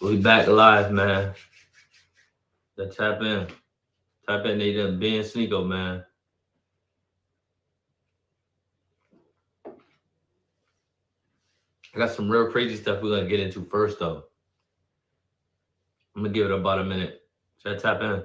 We back live, man. Let's tap in. Tap in. They done being Sneako, man. I got some real crazy stuff we're gonna get into first, though. I'm gonna give it about a minute. Should I tap in?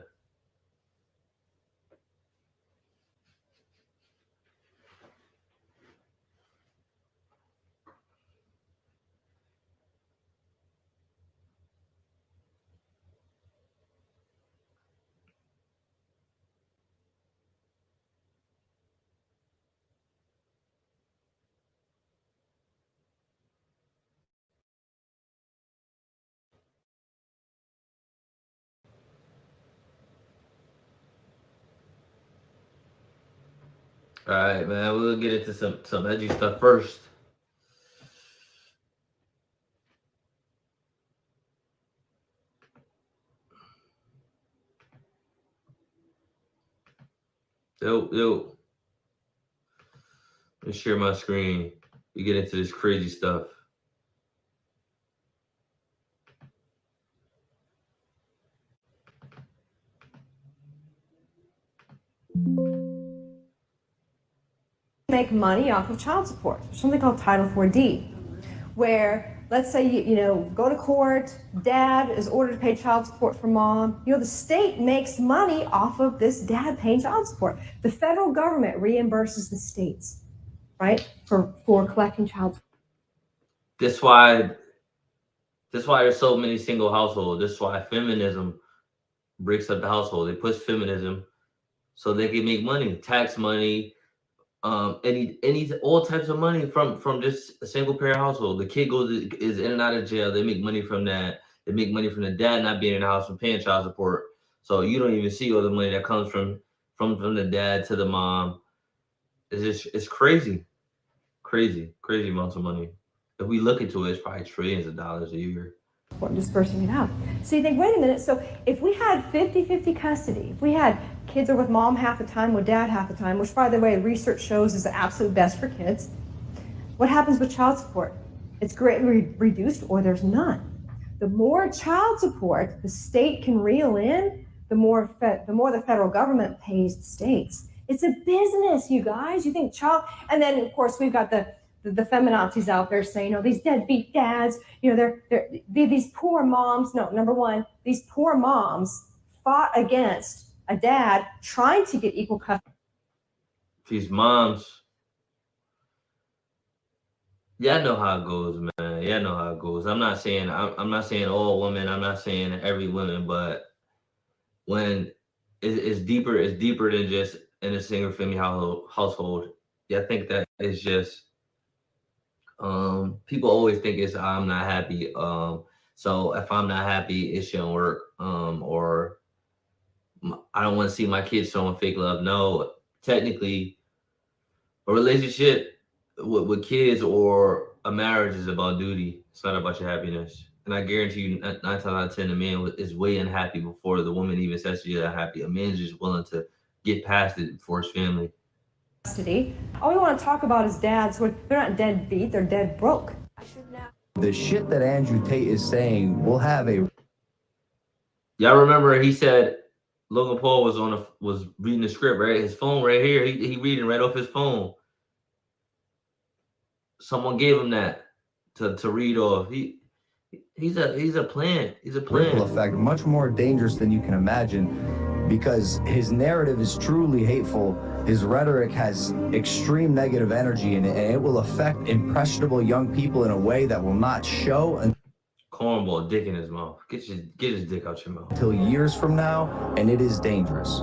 All right, man. We'll get into some edgy stuff first. Yo. Let me share my screen. We get into this crazy stuff. Make money off of child support. There's something called Title 4D, where let's say you go to court, dad is ordered to pay child support for mom. The state makes money off of this dad paying child support. The federal government reimburses the states, right, for collecting child support. That's why there's so many single households. That's why feminism breaks up the household. They push feminism so they can make money, tax money, any all types of money from just a single parent household. The kid is in and out of jail. They make money from that. They make money from the dad not being in the house from paying child support. So you don't even see all the money that comes from the dad to the mom. It's crazy amounts of money. If we look into it, it's probably trillions of dollars a year. Dispersing it out. So you think, wait a minute, so if we had 50-50 custody, if we had kids are with mom half the time, with dad half the time, which by the way, research shows is the absolute best for kids, what happens with child support? It's greatly reduced or there's none. The more child support the state can reel in, the more the federal government pays the states. It's a business, you guys. You think and then of course we've got the feminazis out there saying, these deadbeat dads, they're these poor moms. No, number one, these poor moms fought against a dad trying to get equal custody. These moms, I know how it goes, man. I know how it goes. I'm not saying all women. I'm not saying every woman, but when it's deeper than just in a single family household. I think that is just. People always think it's I'm not happy. So if I'm not happy, it shouldn't work. Or I don't want to see my kids showing fake love. No, technically, a relationship with kids or a marriage is about duty. It's not about your happiness. And I guarantee you, 9 times out of 10, the man is way unhappy before the woman even says she's unhappy. A man's just willing to get past it for his family. All we want to talk about is dads. They're not dead beat, they're dead broke. The shit that Andrew Tate is saying will have a. Y'all remember he said Logan Paul was reading the script, right? His phone right here. He reading right off his phone. Someone gave him that to read off. He's a plant. He's a plant. Ripple effect, much more dangerous than you can imagine, because his narrative is truly hateful. His rhetoric has extreme negative energy in it, and it will affect impressionable young people in a way that will not show cornball dick in his mouth. Get his dick out your mouth. Until years from now, and it is dangerous.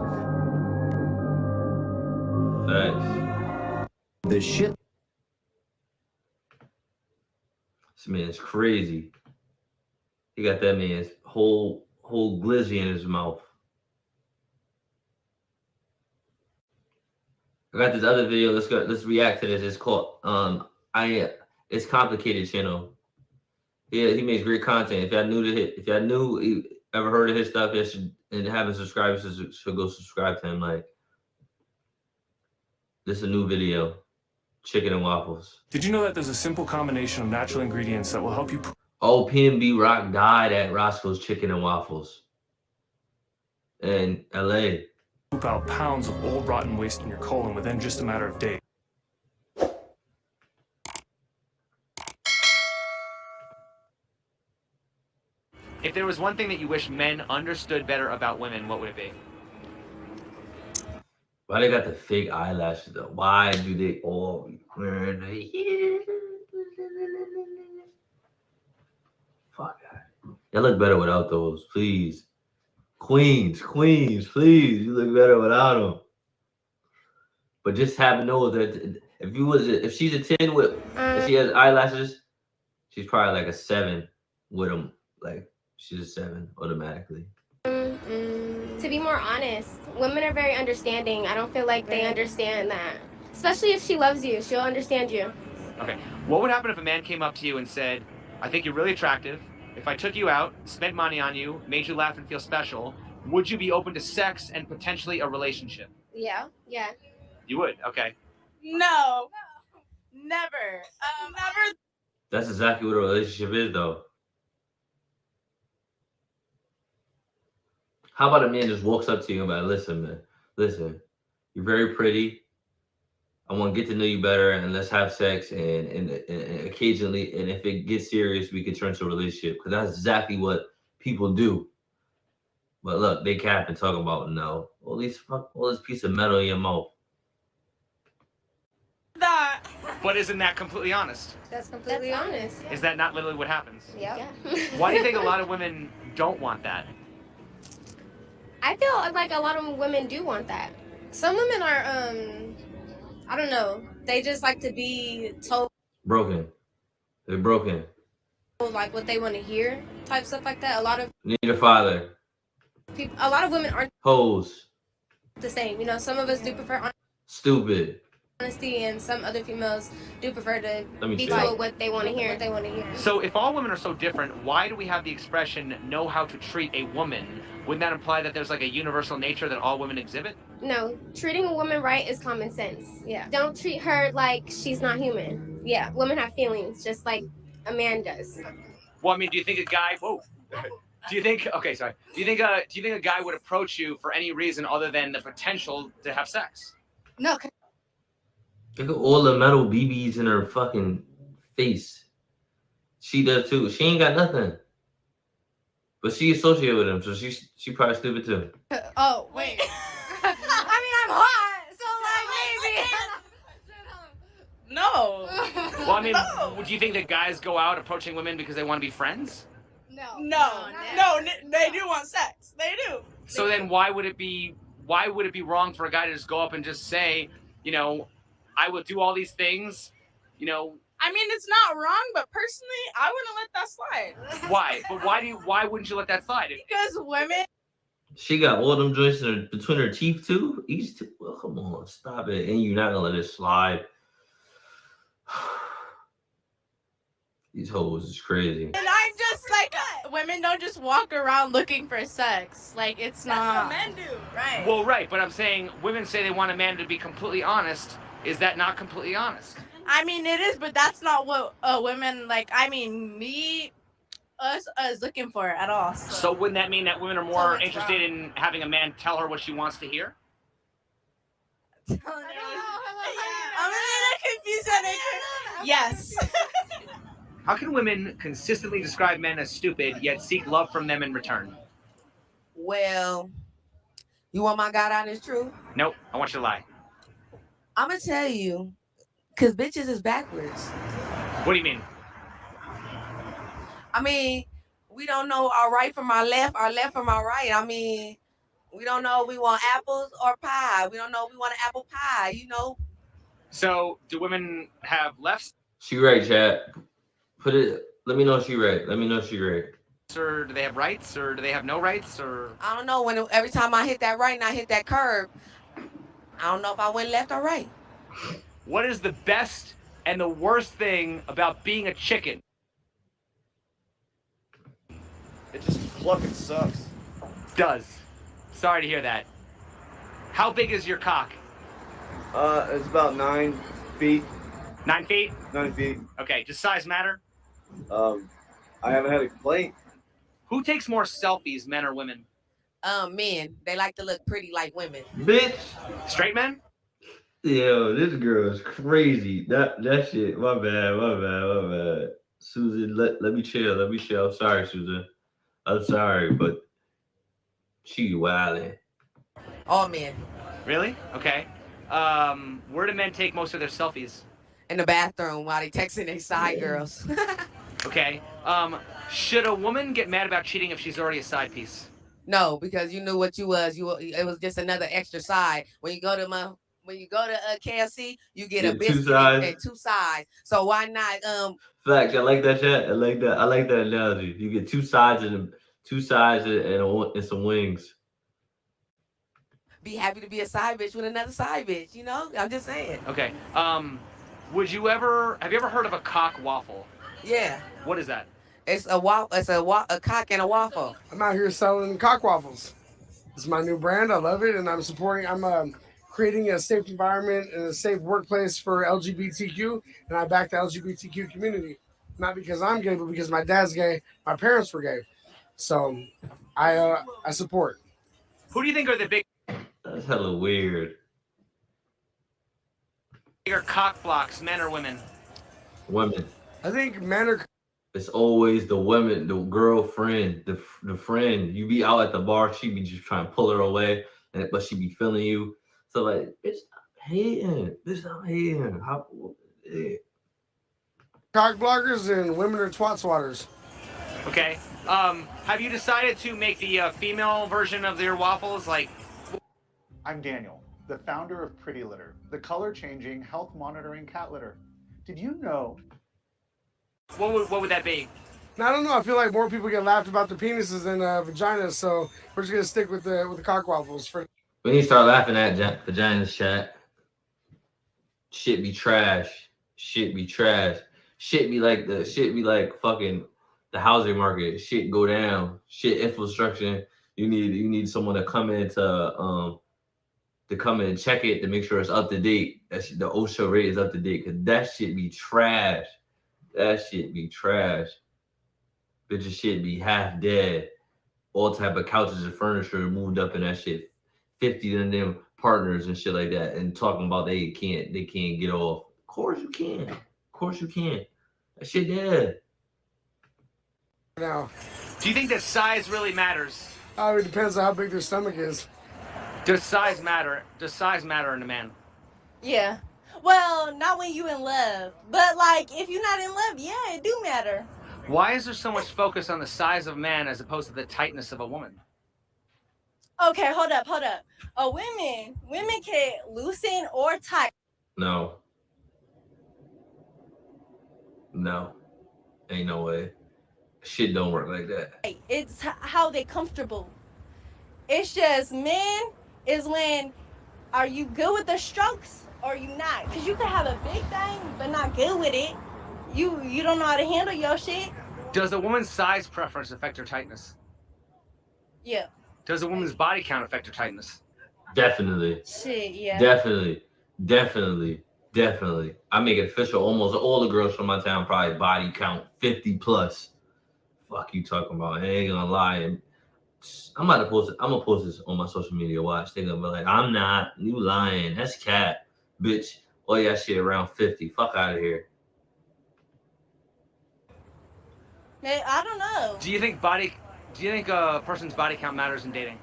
Thanks. The shit. This man's crazy. He got that man's whole glizzy in his mouth. I got this other video. Let's react to this. It's called it's Complicated channel. Yeah, he makes great content. If y'all ever heard of his stuff, and haven't subscribed, should go subscribe to him. Like, this is a new video. Chicken and waffles. Did you know that there's a simple combination of natural ingredients that will help you Oh, PNB Rock died at Roscoe's Chicken and Waffles in LA. Poop out pounds of old rotten waste in your colon within just a matter of days. If there was one thing that you wish men understood better about women, what would it be? Why they got the fake eyelashes though? Why do they all wear the fuck that? Y'all look better without those, please. Queens, please. You look better without them. But just have know that if she's a 10 with if she has eyelashes, she's probably like a 7 with them. Like she's a 7 automatically. To be more honest, women are very understanding. I don't feel like they understand that. Especially if she loves you, she'll understand you. Okay. What would happen if a man came up to you and said, I think you're really attractive. If I took you out, spent money on you, made you laugh and feel special, would you be open to sex and potentially a relationship? Yeah. You would? Okay. No. Never. Never. That's exactly what a relationship is though. How about a man just walks up to you and be like, listen, man, listen, you're very pretty. I want to get to know you better and let's have sex and occasionally, and if it gets serious, we can turn to a relationship. Because that's exactly what people do. But look, they cap and talk about no. All this piece of metal in your mouth. That. But isn't that completely honest? That's completely honest. Is that not literally what happens? Yeah. Why do you think a lot of women don't want that? I feel like a lot of women do want that. Some women are, I don't know. They just like to be told Broken. They're broken. like what they want to hear, type stuff like that. A lot of Need a father. people, a lot of women aren't Hoes. the same. You know, some of us do prefer Stupid. honesty, and some other females do prefer to Let me Be see. told what they want to hear. what they want to hear. So if all women are so different, why do we have the expression know how to treat a woman? Wouldn't that imply that there's like a universal nature that all women exhibit? No, treating a woman right is common sense. Yeah. Don't treat her like she's not human. Yeah. Women have feelings just like a man does. Well, I mean, do you think a guy? Whoa. Do you think? Okay, sorry. Do you think a guy would approach you for any reason other than the potential to have sex? No. Look at all the metal BBs in her fucking face. She does too. She ain't got nothing. But she associated with him, so she probably stupid too. Oh wait. I mean, I'm hot, so like maybe. No. Well, I mean, No. would you think that guys go out approaching women because they want to be friends? No. They do want sex. They do. So then why would it be wrong for a guy to just go up and just say, you know, I will do all these things, you know? I mean, it's not wrong, but personally, I wouldn't let that slide. Why? But why wouldn't you let that slide? Because women. She got all them joints between her teeth too. Each tooth. Well, come on, stop it. And you're not gonna let it slide. These hoes is crazy. And I'm just like, women don't just walk around looking for sex. Like, it's not. That's what men do, right? Well, right, but I'm saying women say they want a man to be completely honest. Is that not completely honest? I mean, it is, but that's not what women like. I mean, us is looking for at all. So wouldn't that mean that women are more Something's interested wrong. in having a man tell her what she wants to hear? I'm a little confused. Yes. How can women consistently describe men as stupid yet seek love from them in return? Well, you want my God honest truth? Nope, I want you to lie. I'm gonna tell you, cause bitches is backwards. What do you mean? I mean, we don't know our right from our left from our right. I mean, we don't know if we want apples or pie. We don't know if we want an apple pie, you know? So, do women have lefts, She right, chat. Put it. Let me know she right. Let me know she right. or do they have rights, or do they have no rights, or? I don't know, every time I hit that right and I hit that curve, I don't know if I went left or right. What is the best and the worst thing about being a chicken? It just fucking sucks. Does. Sorry to hear that. How big is your cock? It's about 9 feet. 9 feet? 9 feet. Okay, does size matter? I haven't had a complaint. Who takes more selfies, men or women? Men. They like to look pretty like women. Bitch. Straight men? Yo, this girl is crazy. That shit. My bad. My bad. My bad. Susan, let me chill. Let me chill. I'm sorry, Susan. I'm sorry, but she wildin'. All men. Really? Okay. Where do men take most of their selfies? In the bathroom while they texting their side girls. Okay. Should a woman get mad about cheating if she's already a side piece? No, because you knew what you was. It was just another extra side. When you go to KFC, you get a Get two biscuit sides. and 2 sides. So why not Facts. I like that shit. I like that. I like that analogy. You get two sides and some wings. be happy to be a side bitch with another side bitch? You know, I'm just saying. Okay. Have you ever heard of a cock waffle? Yeah, What is that? it's a cock and a waffle. I'm out here selling cock waffles. It's my new brand. I love it, and I'm creating a safe environment and a safe workplace for LGBTQ, and I back the LGBTQ community. Not because I'm gay, but because my dad's gay, my parents were gay, so I support. Who do you think are the That's hella weird. bigger cock blocks, men or women? Women. I think men are. It's always the women, the girlfriend, the friend. You be out at the bar, she be just trying to pull her away, but she be feeling you. So like, bitch, stop hating. Bitch, stop hating. Cock blockers and women are twat swatters. Okay. Have you decided to make the female version of your waffles like? I'm Daniel, the founder of Pretty Litter, the color-changing, health-monitoring cat litter. Did you know? What would that be? I don't know. I feel like more people get laughed about their penises than vaginas, so we're just gonna stick with the cock waffles for. We need to start laughing at vaginas, chat. Shit be trash. Shit be trash. Shit be like fucking the housing market. Shit go down. Shit infrastructure. You need someone to come in to come in and check it to make sure it's up to date. The OSHA rate is up to date, because that shit be trash. That shit be trash. Bitches shit be half dead. All type of couches and furniture moved up in that shit. 50 of them partners and shit like that, and talking about they can't get off. Of course you can. Of course you can. That shit dead. Now, Do you think that size really matters? it depends on how big their stomach is. Does size matter? Does size matter in a man? Yeah. Well, not when you in love. But like if you're not in love, yeah, it do matter. Why is there so much focus on the size of a man as opposed to the tightness of a woman? Okay, hold up. Women can loosen or tight. No. Ain't no way. Shit don't work like that. It's how they comfortable. It's just men is when are you good with the strokes or you not? Because you could have a big thing but not good with it. You don't know how to handle your shit. Does a woman's size preference affect her tightness? Yeah. Does a woman's body count affect her tightness? Definitely. Shit, yeah. Definitely. I make it official. Almost all the girls from my town probably body count 50 plus. Fuck you talking about? I ain't gonna lie. I'm gonna post this on my social media. Watch. They're gonna be like, I'm not. You lying. That's cat. Bitch. All y'all shit around 50. Fuck out of here. I don't know. Do you think a person's body count matters in dating?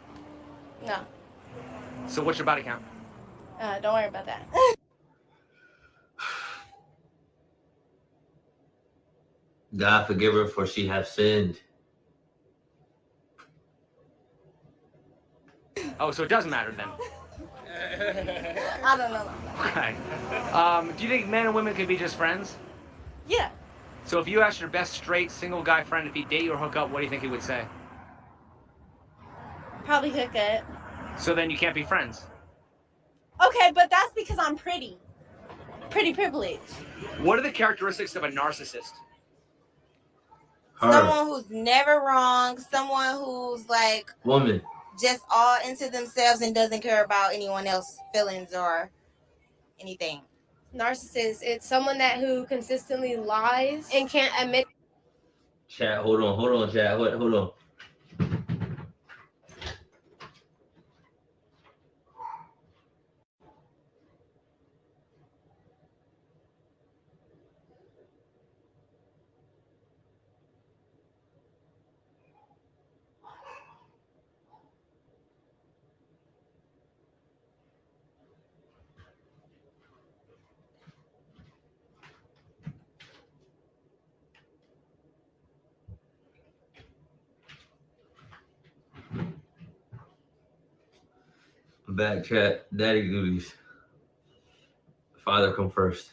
No. So what's your body count? Don't worry about that. God forgive her, for she have sinned. Oh, so it doesn't matter then. I don't know. Okay. Do you think men and women can be just friends? Yeah. So if you asked your best straight single guy friend if he'd date you or hook up, what do you think he would say? Probably hook up. So then you can't be friends. Okay, but that's because I'm pretty. Pretty privileged. What are the characteristics of a narcissist? Someone who's never wrong, someone who's like Woman. just all into themselves and doesn't care about anyone else's feelings or anything. Narcissist, it's someone who consistently lies and can't admit. Chat, hold on, chat, hold on. Back chat, daddy duties. Father come first.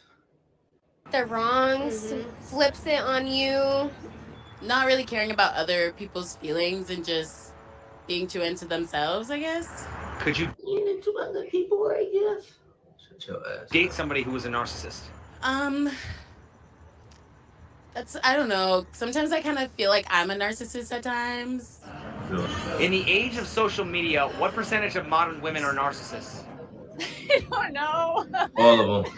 The wrongs, flips it on you. Not really caring about other people's feelings and just being too into themselves, I guess. Could you into other people, I guess? Shut your ass. date somebody who was a narcissist? That's, I don't know. Sometimes I kind of feel like I'm a narcissist at times. In the age of social media, what percentage of modern women are narcissists? I don't know. All of them.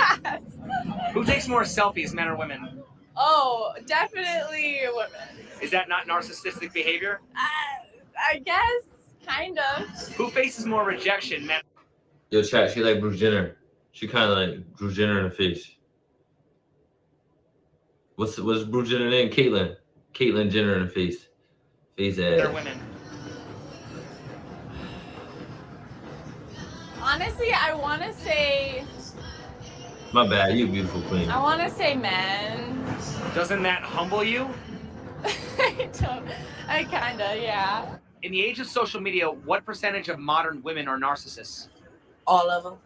Who takes more selfies, men or women? Oh, definitely women. Is that not narcissistic behavior? I guess, kind of. Who faces more rejection, men? Yo, chat, she like Bruce Jenner. She kind of like Bruce Jenner in the face. What's Bruce Jenner name? Caitlyn Jenner in the face. Face ass. They're women. Honestly, I want to say. My bad, you beautiful queen. I want to say men. Doesn't that humble you? I kinda, yeah. In the age of social media, what percentage of modern women are narcissists? All of them.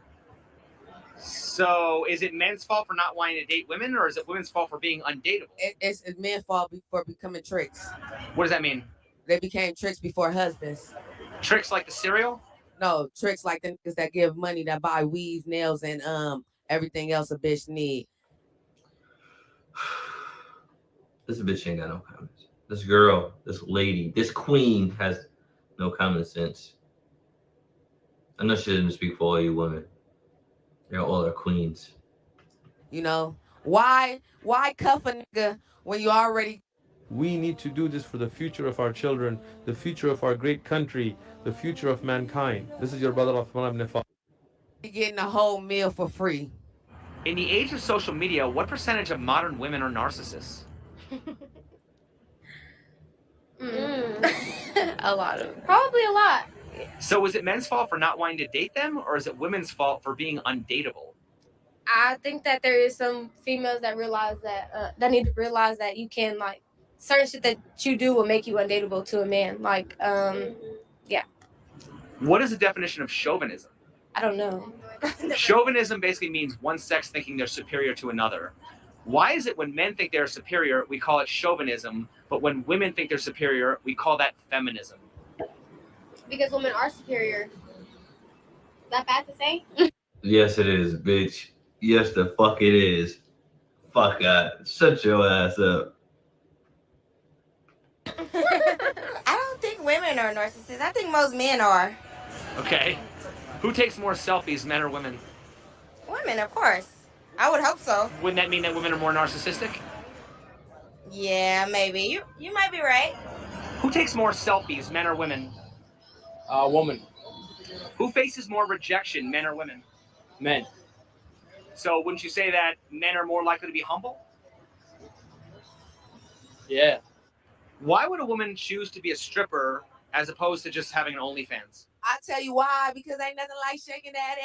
So, is it men's fault for not wanting to date women, or is it women's fault for being undateable? It's men's fault for becoming tricks. What does that mean? They became tricks before husbands. Tricks like the cereal? No, tricks like the niggas that give money, that buy weaves, nails, and everything else a bitch need. This bitch ain't got no comments. This girl, this lady, this queen has no common sense. I know she didn't speak for all you women. They're all our queens. You know, why cuff a nigga when you already... We need to do this for the future of our children, the future of our great country, the future of mankind. This is your brother Uthman ibn Affan. Getting a whole meal for free. In the age of social media, what percentage of modern women are narcissists? A lot of. Probably a lot. So is it men's fault for not wanting to date them, or is it women's fault for being undateable? I think that there is some females that realize that that need to realize that you can, like, certain shit that you do will make you undateable to a man. Like, yeah. What is the definition of chauvinism? I don't know. Chauvinism basically means one sex thinking they're superior to another. Why is it when men think they're superior, we call it chauvinism, but when women think they're superior, we call that feminism? Because women are superior. Is that bad to say? Yes, it is, bitch. Yes, the fuck it is. Fuck God. Shut your ass up. I don't think women are narcissists. I think most men are. Okay. Who takes more selfies, men or women? Women, of course. I would hope so. Wouldn't that mean that women are more narcissistic? Yeah, maybe. You might be right. Who takes more selfies, men or women? Woman. Who faces more rejection, men or women? Men. So wouldn't you say that men are more likely to be humble? Yeah. Why would a woman choose to be a stripper as opposed to just having an OnlyFans? I tell you why, because ain't nothing like shaking that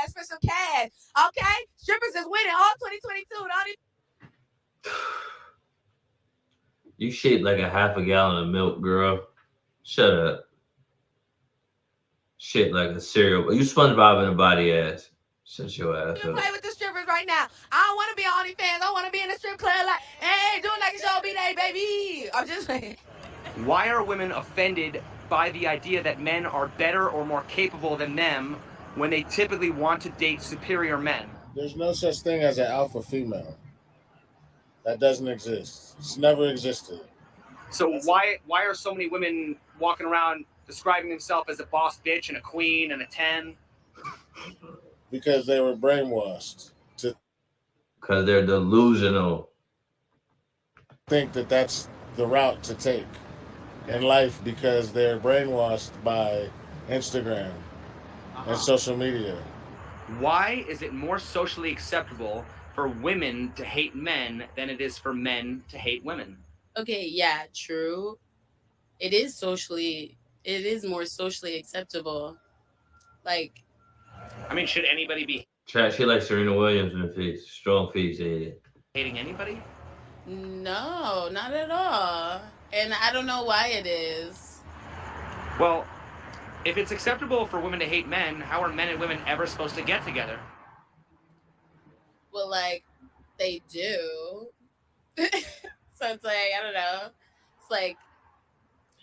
ass for some cash. Okay? Strippers is winning all 2022. Don't even... You shaped like a half a gallon of milk, girl. Shut up. Shit like a cereal. You SpongeBob in a body ass. Shut your ass up. Play with the strippers right now. I don't want to be on OnlyFans. I want to be in a strip club like, hey, do it like a show B-Day, baby. I'm just saying. Why are women offended by the idea that men are better or more capable than them when they typically want to date superior men? There's no such thing as an alpha female. That doesn't exist. It's never existed. So why are so many women walking around describing themselves as a boss bitch and a queen and a 10? Because they were brainwashed. Because they're delusional. think that that's the route to take in life because they're brainwashed by Instagram and social media. Why is it more socially acceptable for women to hate men than it is for men to hate women? Okay, yeah, true. It is more socially acceptable. Like, I mean, should anybody be Chat, she likes Serena Williams in the face. Strong face, yeah. hating anybody? no, not at all. And I don't know why it is. Well, if it's acceptable for women to hate men, how are men and women ever supposed to get together? Well, like, they do. So it's like, I don't know. It's like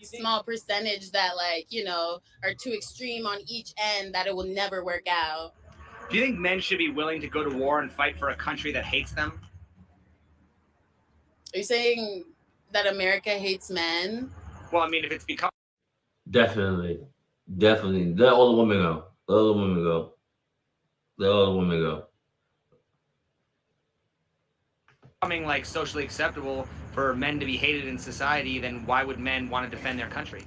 small percentage that, like, you know, are too extreme on each end that it will never work out. Do you think men should be willing to go to war and fight for a country that hates them? Are you saying that America hates men? Well, I mean, if it's become Definitely. Definitely. Let all the women go. Let all the women go. Let all the women go. becoming like socially acceptable for men to be hated in society, then why would men want to defend their country?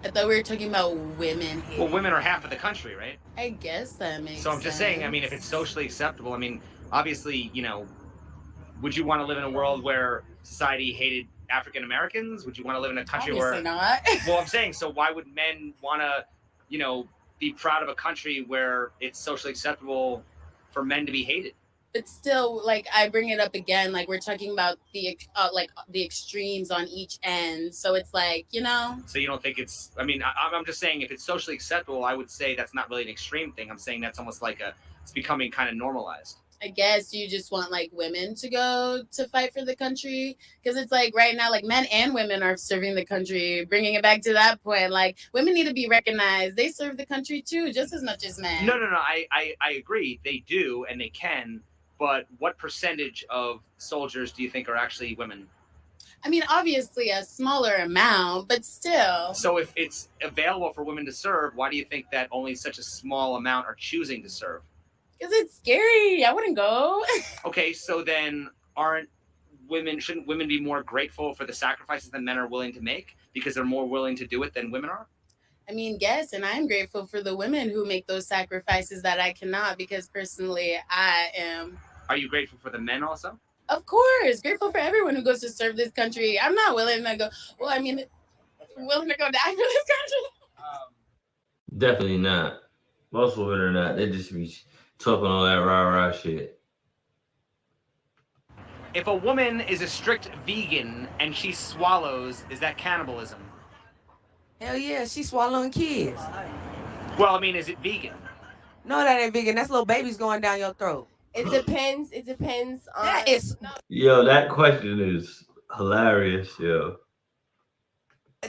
I thought we were talking about women hating. Well, women are half of the country, right? I guess that makes sense. So I'm just saying, I mean, if it's socially acceptable, I mean, obviously, you know, would you want to live in a world where society hated African Americans? Would you want to live in a country Obviously where not. Well, I'm saying, so why would men want to, you know, be proud of a country where it's socially acceptable for men to be hated? But still, like, I bring it up again, like, we're talking about the extremes on each end. So it's like, you know. So you don't think it's, I mean, I'm just saying if it's socially acceptable, I would say that's not really an extreme thing. I'm saying that's almost like it's becoming kind of normalized. I guess you just want, like, women to go to fight for the country. Because it's like right now, like, men and women are serving the country. Bringing it back to that point, like, women need to be recognized. They serve the country too, just as much as men. No, I agree. They do and they can. But what percentage of soldiers do you think are actually women? I mean, obviously a smaller amount, but still. So if it's available for women to serve, why do you think that only such a small amount are choosing to serve? Because it's scary. I wouldn't go. Okay, so then shouldn't women be more grateful for the sacrifices that men are willing to make because they're more willing to do it than women are? I mean, yes, and I'm grateful for the women who make those sacrifices that I cannot, because personally I am. Are you grateful for the men also? Of course, grateful for everyone who goes to serve this country. I'm not willing to go, well, I mean, willing to go die for this country. Definitely not. Most women are not. They just be talking all that rah-rah shit. If a woman is a strict vegan and she swallows, is that cannibalism? Hell yeah, she's swallowing kids. Well, I mean, is it vegan? No, that ain't vegan. That's little babies going down your throat. It depends. It depends on. That is. Yo, that question is hilarious, yo.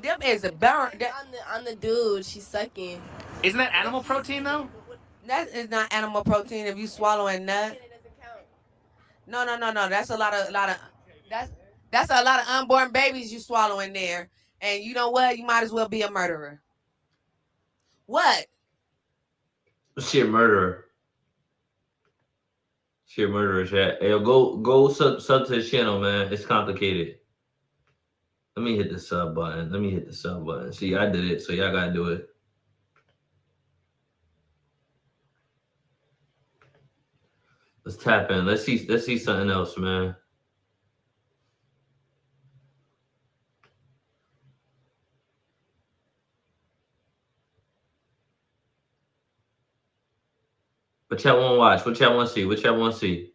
Them is a burn. On the dude, she's sucking. Isn't that animal protein though? That is not animal protein. If you swallowing nut. No. That's a lot of that's a lot of unborn babies you swallow in there. And you know what? You might as well be a murderer. What? She a murderer. She a murderer, chat. Hey, yo, go sub to the channel, man. It's complicated. Let me hit the sub button. See, I did it, so y'all gotta do it. Let's tap in. Let's see something else, man. What y'all want to watch? What y'all want to see? What y'all want to see?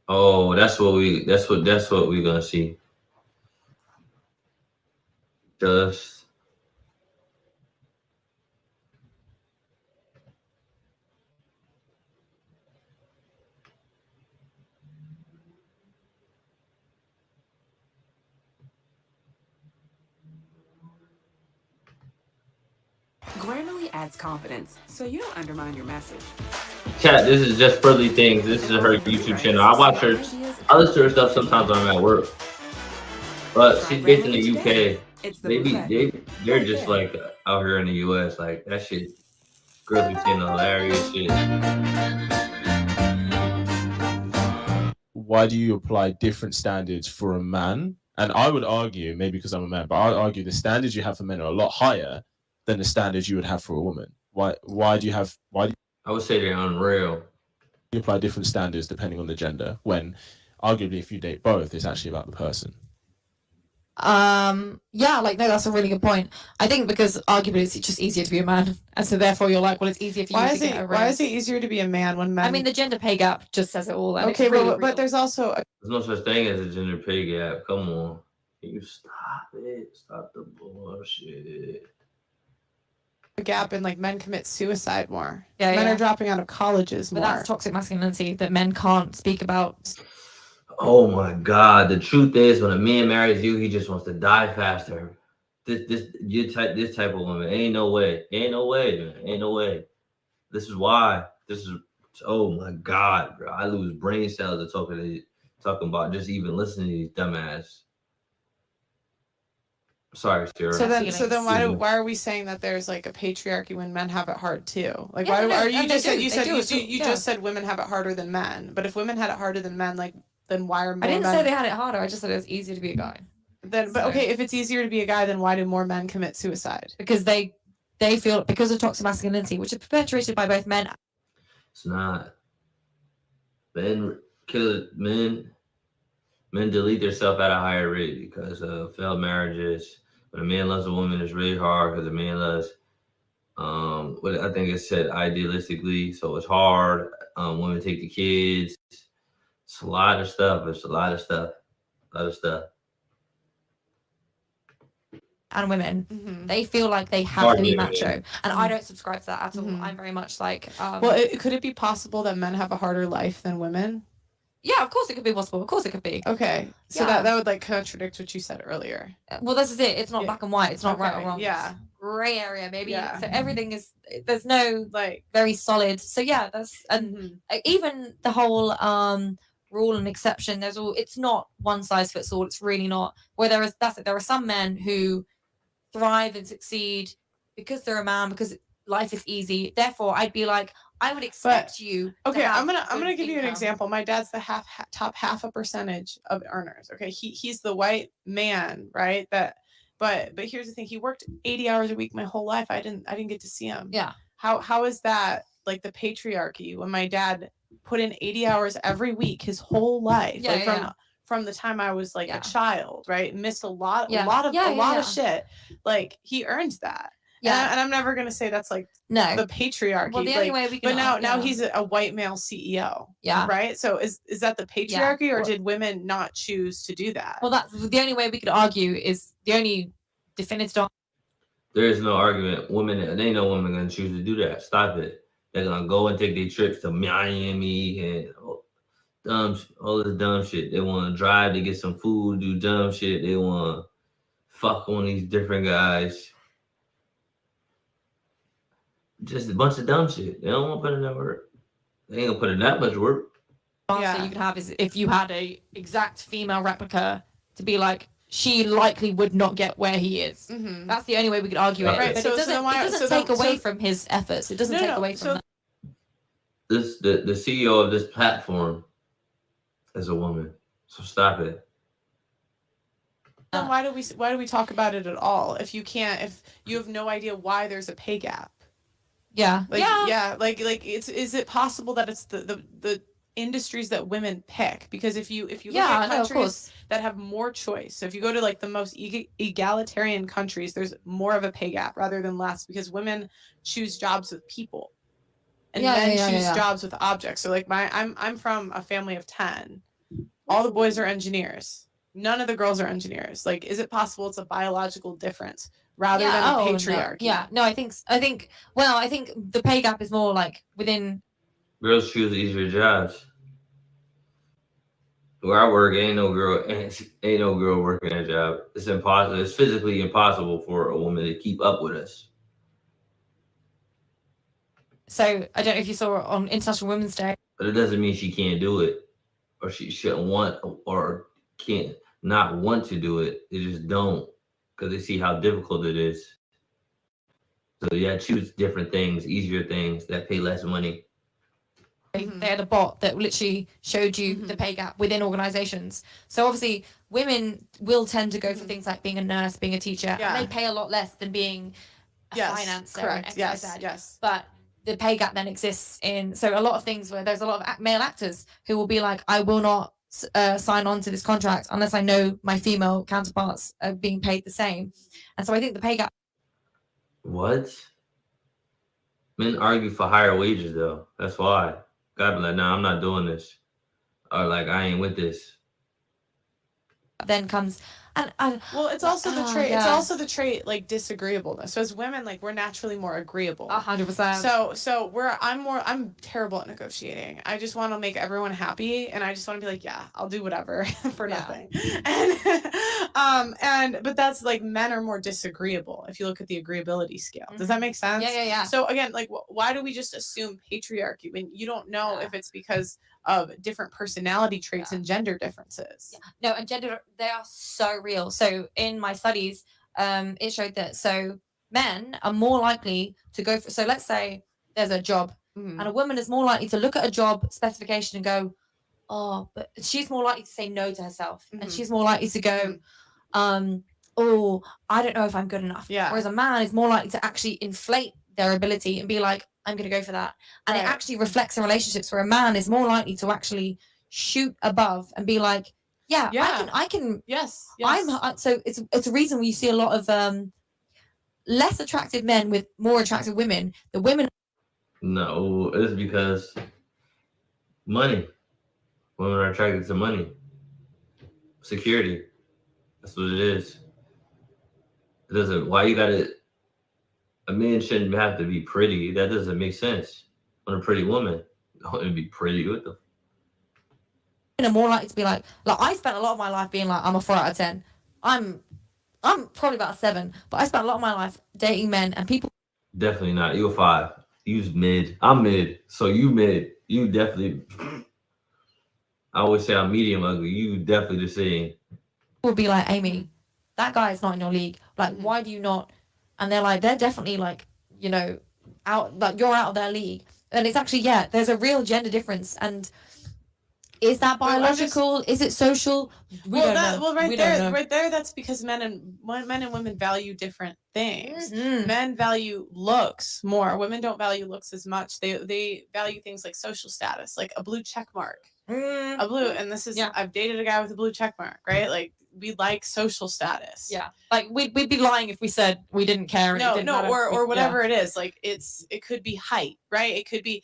Oh, that's what we gonna see. Just Grammarly adds confidence, so you don't undermine your message. chat, this is just Pearly Things. This is her YouTube channel. I watch her. I listen to her stuff sometimes when I'm at work. But she's based in the UK. It's the Maybe buffet. they're just like out here in the U.S. Like that shit. Girls be saying hilarious shit. Why do you apply different standards for a man? And I would argue, maybe because I'm a man, but I'd argue the standards you have for men are a lot higher than the standards you would have for a woman. Why do you I would say they're unreal. You apply different standards depending on the gender, when arguably if you date both, it's actually about the person? Yeah, like no, that's a really good point. I think because arguably it's just easier to be a man, and so therefore you're like, well, it's easier for you to get a raise. Why is it easier to be a man when men? I mean, the gender pay gap just says it all. And Okay, it's really but there's also There's no such thing as a gender pay gap. Come on. Can you stop it? Stop the bullshit. a gap in like men commit suicide more. Yeah, Men yeah. are dropping out of colleges But more. that's toxic masculinity that men can't speak about. Oh my God. The truth is, when a man marries you, he just wants to die faster. This type of woman. Ain't no way. Ain't no way, man. Ain't no way. This is why. Oh my God, bro. I lose brain cells to talking about just even listening to these dumbass. Sorry, Sarah. So then why are we saying that there's like a patriarchy when men have it hard too? Like Yeah, why no, are you and just they said do. you Yeah. just said women have it harder than men. But if women had it harder than men, like then why are more I didn't men say they had it harder. I just said it was easier to be a guy. But okay, if it's easier to be a guy, then why do more men commit suicide? Because they feel because of toxic masculinity, which is perpetuated by both men. It's not. Men delete themselves at a higher rate because of failed marriages. When a man loves a woman, it's really hard because a man loves what I think it said idealistically, so it's hard. Women take the kids. It's a lot of stuff. It's a lot of stuff. A lot of stuff. And women, Mm-hmm. they feel like they have to be macho, and I don't subscribe to that at all. I'm very much like, Well, could it be possible that men have a harder life than women? yeah, of course it could be possible. Of course it could be. Okay, so Yeah. that would like contradict what you said earlier. Well, this is it. It's not black and white. It's not right or Okay, wrong. yeah. It's gray area, maybe. Yeah. So everything is. There's no like very solid. So yeah, that's and even the whole rule and exception. There's all. It's not one size fits all. It's really not. Where there is that's it. There are some men who thrive and succeed because they're a man, because life is easy. Therefore, I'd be like, I would expect you. to Okay, have I'm gonna good give you an income. example. My dad's the top half a percentage of earners. Okay, he's the white man, right? But here's the thing: he worked 80 hours a week my whole life. I didn't get to see him. Yeah. How is that like the patriarchy when my dad put in 80 hours every week his whole life, Yeah, like yeah, from the time I was like Yeah. a child, right? Missed a lot Yeah. of Yeah, a yeah, lot yeah. of shit. Like he earns that. Yeah. And I'm never gonna say that's like No. the patriarchy. Well, the only like, way we can. but now yeah. he's a white male CEO. Yeah. Right. So is that the patriarchy, or Well- did women not choose to do that? Well, that's the only way we could argue is the only definitive. There is no argument. Women, they know women gonna choose to do that. Stop it. They're gonna go and take their trips to Miami and all this dumb shit. They want to drive to get some food, do dumb shit. They want to fuck on these different guys. Just a bunch of dumb shit. They don't want to put in that work. They ain't gonna put in that much work. Answer you could have is if you had a exact female replica to be like, she likely would not get where he is. Mhm. That's the only way we could argue it. Right, But so- it so doesn't, then why- it doesn't so then- take away so- from his efforts. It doesn't No, take no, away from so- that. The CEO of this platform is a woman. So stop it. Then why do we talk about it at all if you have no idea why there's a pay gap? Yeah. Like yeah. like is it possible that it's the industries that women pick? Because if you look Yeah, at no, of countries course. that have more choice, so if you go to like the most egalitarian countries, there's more of a pay gap rather than less, because women choose jobs with people and Yeah, men yeah, yeah, choose yeah. jobs with objects. So like I'm from a family of 10. All the boys are engineers. None of the girls are engineers. Like, is it possible it's a biological difference rather than a patriarchy? No. Yeah. No, I think the pay gap is more like within. Girls choose easier jobs. Where I work, ain't no girl working a job. It's impossible. It's physically impossible for a woman to keep up with us. So I don't know if you saw on International Women's Day. But it doesn't mean she can't do it, or she shouldn't want, or can't not want to do it. They just don't. because they see how difficult it is. So yeah, choose different things, easier things that pay less money. They had a bot that literally showed you the pay gap within organizations. So obviously, women will tend to go for things like being a nurse, being a teacher, Yeah. and they pay a lot less than being a financer. Correct. And Yes. XYZ. Yes. But the pay gap then exists in so a lot of things where there's a lot of male actors who will be like, I will not sign on to this contract unless I know my female counterparts are being paid the same. And so I think the pay gap. What? Men argue for higher wages though. That's why. Gotta be like, nah, I'm not doing this. Or like, I ain't with this. Then comes and well, it's also the trait. yeah. It's also the trait like disagreeableness. So as women, like we're naturally more agreeable. 100%. So I'm terrible at negotiating. I just want to make everyone happy, and I just want to be like, yeah, I'll do whatever for nothing. And but that's like men are more disagreeable if you look at the agreeability scale. Does that make sense? Yeah. So again, like why do we just assume patriarchy when you don't know if it's because of different personality traits and gender differences? No, and gender, they are so real. So in my studies, it showed that so men are more likely to go for, so let's say there's a job and a woman is more likely to look at a job specification and go, oh, but she's more likely to say no to herself. And she's more likely to go, oh, I don't know if I'm good enough. Yeah. Whereas a man is more likely to actually inflate their ability and be like, I'm going to go for that. And it actually reflects in relationships where a man is more likely to actually shoot above and be like, I can. Yes. So it's a reason we see a lot of less attractive men with more attractive women. The women. No, it's because money. Women are attracted to money. Security. That's what it is. It doesn't. Why you gotta? A man shouldn't have to be pretty. That doesn't make sense. On a pretty woman, don't be pretty. What the? Are more likely to be like I spent a lot of my life being like I'm a 4 out of 10. I'm probably about a 7, but I spent a lot of my life dating men and people. Definitely not. You're a 5. You's mid. I'm mid. So you mid. You definitely. I always say I'm medium ugly. You definitely the same. Will be like, Amy, that guy is not in your league. Like, why do you not? And they're like, they're definitely like, out, like you're out of their league. And it's actually, there's a real gender difference. And is that biological? Is it social? We don't know. Right there, that's because men and women value different things. Men value looks more. Women don't value looks as much. They value things like social status, like a blue check mark. A blue, and this is I've dated a guy with a blue check mark, right? Like we like social status. Yeah, like we'd be lying if we said we didn't care. Or whatever it is. Like it could be height, right? It could be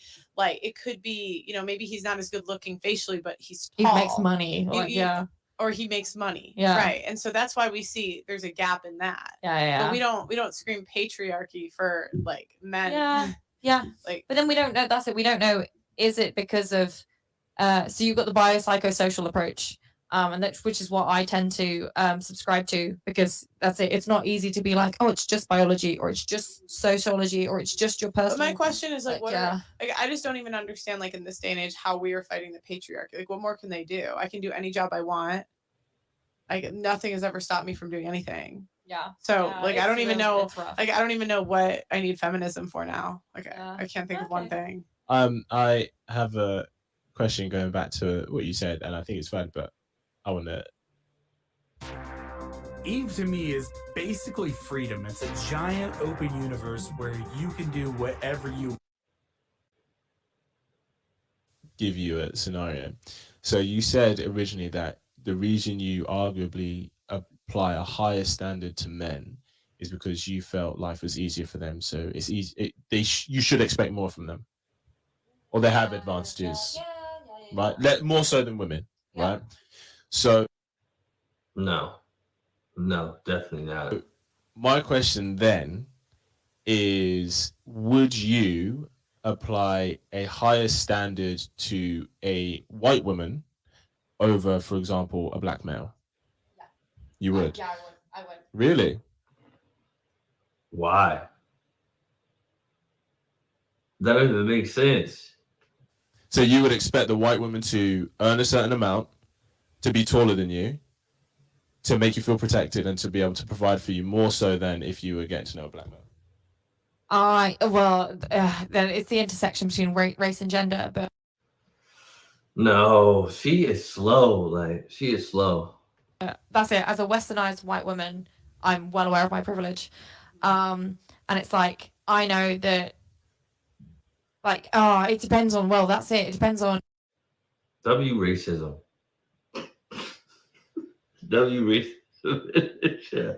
maybe he's not as good looking facially, but he's tall. He makes money. Or he makes money. Yeah. Right. And so that's why we see there's a gap in that. Yeah. But we don't scream patriarchy for like men. Yeah. Like, but then we don't know. That's it. We don't know. Is it because of so you've got the biopsychosocial approach, and which is what I tend to subscribe to, because that's it. It's not easy to be like, oh, it's just biology, or it's just sociology, or it's just your personal. But my question is like, I just don't even understand, like in this day and age, how we are fighting the patriarchy. Like, what more can they do? I can do any job I want. Nothing has ever stopped me from doing anything. Yeah. So I don't even know. Like, I don't even know what I need feminism for now. Like, I can't think of one thing. I have a question going back to what you said, and I think it's fun, but I want to. Eve to me is basically freedom. It's a giant open universe where you can do whatever you. Give you a scenario. So you said originally that the reason you arguably apply a higher standard to men is because you felt life was easier for them. So it's easy. You should expect more from them, or they have advantages, right? More so than women, right? So, no, definitely not. My question then is: would you apply a higher standard to a white woman over, for example, a black male? Yeah. You would? Yeah, I would. Really? Why? That doesn't make sense. So you would expect the white woman to earn a certain amount, to be taller than you, to make you feel protected and to be able to provide for you more so than if you were getting to know a black man? Then it's the intersection between race and gender, but No, she is slow. Like she is slow. that's it. As a westernized white woman, I'm well aware of my privilege, and it's like I know that, like, it depends on. Well, that's it. It depends on. W racism. W racism. Yeah.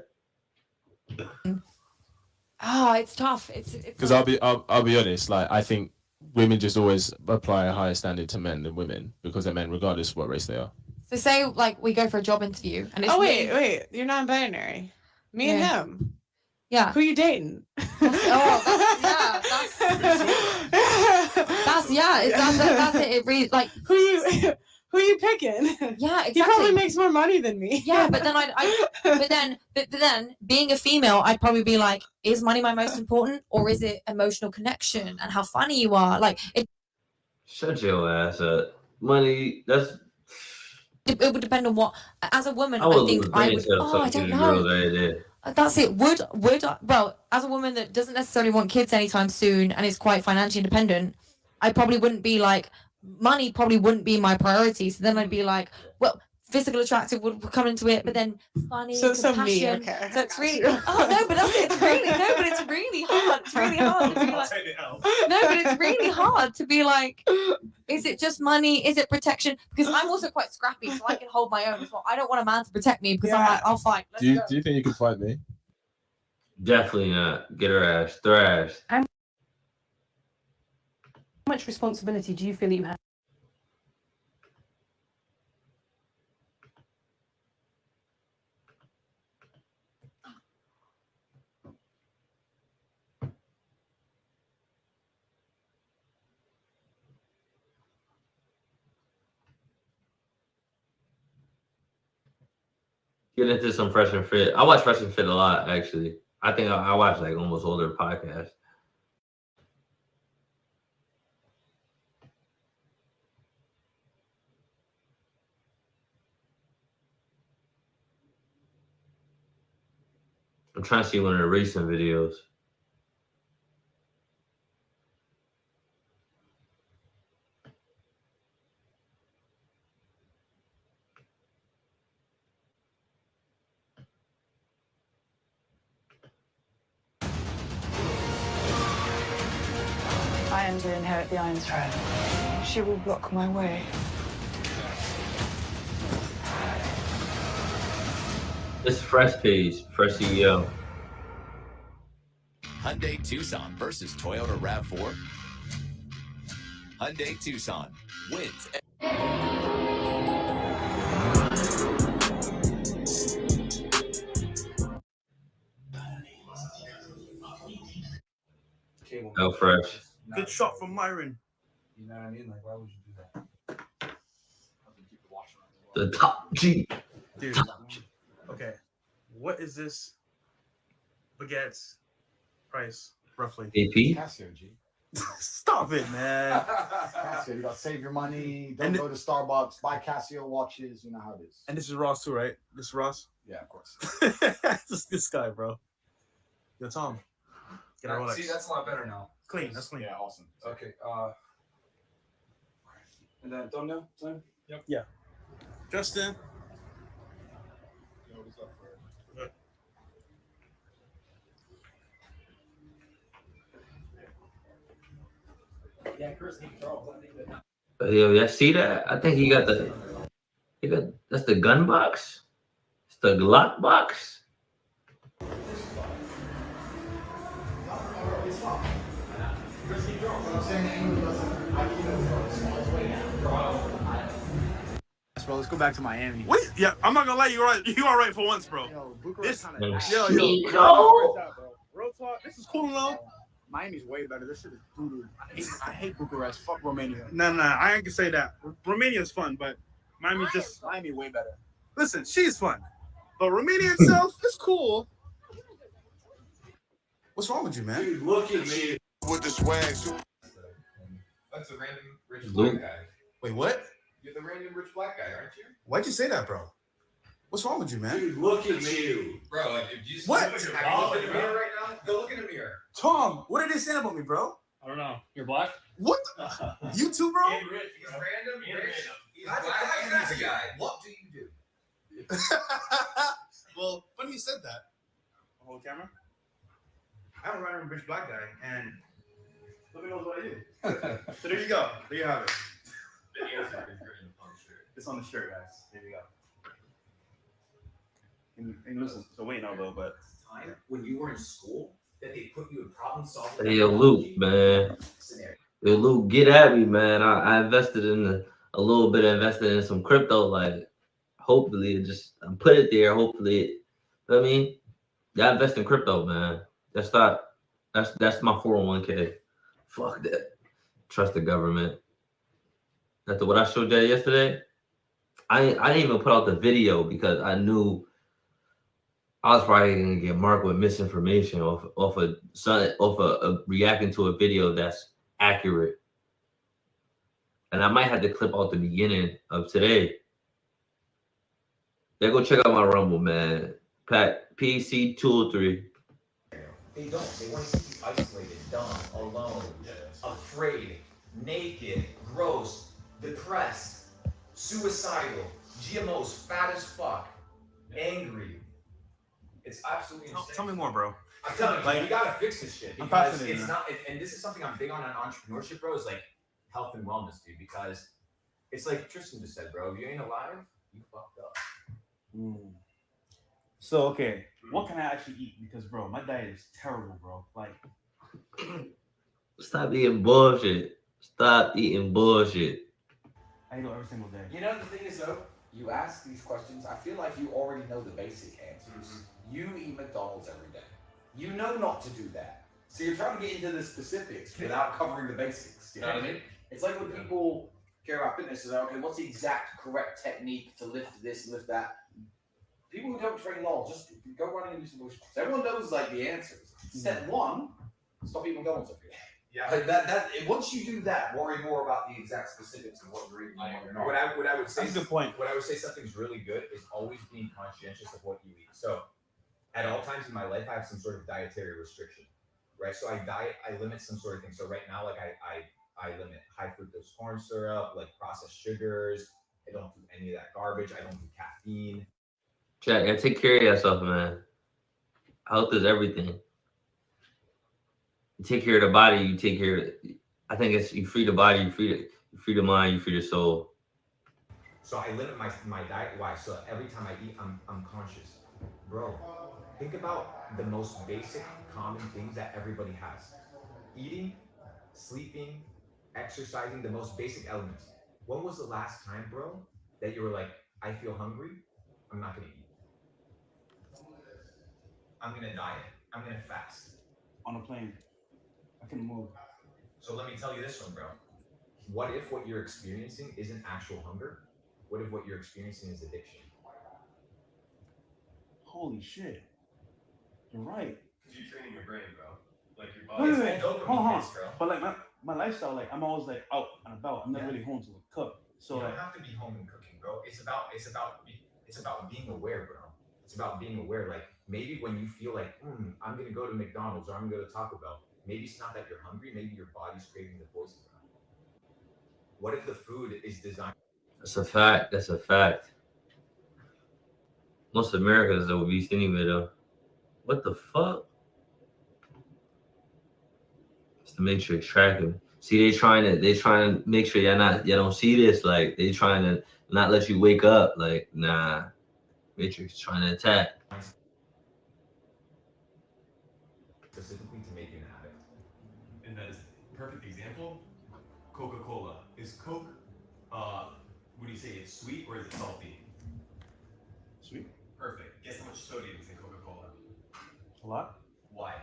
It's tough. It's Because I'll be honest. Like I think women just always apply a higher standard to men than women because they're men, regardless of what race they are. So say like we go for a job interview and it's wait, you're non-binary. Me and him. Yeah. Who you dating? That's it. It really like who you picking? Yeah, exactly. He probably makes more money than me. Yeah, but then but then being a female, I'd probably be like, is money my most important, or is it emotional connection and how funny you are? Like it. Shut your ass up. Money. It would depend on what. As a woman, I would think I would. I don't know. That's it. Well, as a woman that doesn't necessarily want kids anytime soon and is quite financially independent, I probably wouldn't be like, money probably wouldn't be my priority. So then I'd be like, well, physical attractive would come into it, but then funny, compassion. Okay. So it's really, but that's it. It's really hard. It's really hard to be like, but it's really hard to be like, is it just money? Is it protection? Because I'm also quite scrappy, so I can hold my own as well. I don't want a man to protect me because I'm like, I'll fight. Do you think you can fight me? Definitely not. Get her ass thrashed. How much responsibility do you feel you have? Get into some Fresh and Fit. I watch Fresh and Fit a lot, actually. I think I watch like almost all their podcasts. I'm trying to see one of the recent videos. I am to inherit the Iron Throne. She will block my way. This is Fresh page, Fresh CEO. Hyundai Tucson versus Toyota RAV4. Hyundai Tucson wins. Oh, Fresh. Good shot from Myron. You know what I mean? Like, why would you do that? The top G. Dude. Okay. What is this baguette's price, roughly? AP? Casio, G. Stop it, man. Casio, you gotta save your money. Don't go to Starbucks. Buy Casio watches. You know how it is. And this is Ross too, right? This is Ross? Yeah, of course. this guy, bro. Yo, Tom. Get a Rolex. See, that's a lot better now. Clean. That's clean. Yeah, awesome. Okay. And then done now? Time? Yep. Yeah. Justin. Yeah, Chris Charles. I think that. Yo, y'all see that? I think he got that's the gun box. It's the Glock box. Bro, let's go back to Miami. Wait, yeah, I'm not gonna lie, you're right. You are right for once, bro. Yo, Sneako. Real talk, this is cool though. Miami's way better. This shit is brutal. I hate Bucharest. Fuck Romania. No, I ain't gonna say that. Romania's fun, but Miami way better. Listen, she's fun, but Romania itself is cool. What's wrong with you, man? Dude, look at me with the swag. That's a random rich black guy. Wait, what? You're the random rich black guy, aren't you? Why'd you say that, bro? What's wrong with you, man? Dude, look at you, bro. If you What? Have you looked in the mirror right now? Go look in the mirror. Tom, what did they say about me, bro? I don't know. You're black? What? You too, bro? He's random. He's black. He's a guy. What do you do? Well, funny you said that. Hold camera. I'm a random rich black guy, and nobody knows what I do. So there you go. There you have it. The answer is written on the shirt. It's on the shirt, guys. There you go. And listen, so wait now, though, but Time when you were in school that they put you in problem solving. Hey, yo, Luke, man. Yo, Luke, get at me, man. I invested in a little bit, invested in some crypto. Like, hopefully, it just put it there. Hopefully, you know what I mean, y'all invest in crypto, man. That's my 401k. Fuck that. Trust the government. After what I showed you yesterday, I didn't even put out the video because I knew I was probably gonna get marked with misinformation off reacting to a video that's accurate. And I might have to clip out the beginning of today. Yeah, go check out my Rumble, man. Pat PC 203. They don't. They want to keep you isolated, dumb, alone, afraid, naked, gross, depressed, suicidal, GMOs, fat as fuck, angry. It's absolutely insane. tell me more, bro. I'm telling you, Like, we gotta fix this shit I'm because fascinated, it's man. not. And this is something I'm big on entrepreneurship, bro. Is like health and wellness, dude. Because it's like Tristan just said, bro. If you ain't alive, you fucked up. So okay, what can I actually eat? Because bro, my diet is terrible, bro. Like, Stop eating bullshit. Stop eating bullshit. I eat every single day. You know, the thing is, though, you ask these questions, I feel like you already know the basic answers. You eat McDonald's every day. You know not to do that. So you're trying to get into the specifics without covering the basics. You know what I mean? It's like when people care about fitness, is like, okay, what's the exact correct technique to lift this, lift that? People who don't train long, just go running and do some push-ups. Everyone knows like the answers. Step one, stop eating McDonald's every day. Yeah. Like that. Once you do that, worry more about the exact specifics of what you're eating and what you're not. What I would say. That's a good point. What I would say something's really good is always being conscientious of what you eat. So, at all times in my life, I have some sort of dietary restriction, right? So I limit some sort of thing. So right now, like I limit high fructose corn syrup, like processed sugars. I don't do any of that garbage. I don't do caffeine. Jack, and take care of yourself, man. Health is everything. You take care of the body, you take care of I think it's you free the body, you free the mind, you free the soul. So I limit my diet. Why? So every time I eat, I'm conscious. Bro, think about the most basic, common things that everybody has. Eating, sleeping, exercising, the most basic elements. When was the last time, bro, that you were like, I feel hungry, I'm not gonna eat. I'm gonna diet. I'm gonna fast. On a plane, I can move. So let me tell you this one, bro. What if what you're experiencing isn't actual hunger? What if what you're experiencing is addiction? Holy shit, you're right. Because you're training your brain, bro. Like your Wait, body. hold on. But like my lifestyle, like I'm always like out and about. I'm not really home to cook. So you like, don't have to be home and cooking, bro. It's about being aware, bro. It's about being aware. Like maybe when you feel like, I'm gonna go to McDonald's or I'm gonna go to Taco Bell. Maybe it's not that you're hungry. Maybe your body's craving the poison, bro. What if the food is designed? That's a fact. That's a fact. Most Americans are obese anyway, though. What the fuck? It's the Matrix tracking. See, they trying to make sure y'all don't see this. Like they trying to not let you wake up. Like, nah. Matrix trying to attack. Specifically to make you an addict. And that is a perfect example. Coca-Cola. Is Coke, would you say it's sweet or is it salty? Sweet. Perfect. Guess how much sodium is in Coca-Cola? A lot. Why?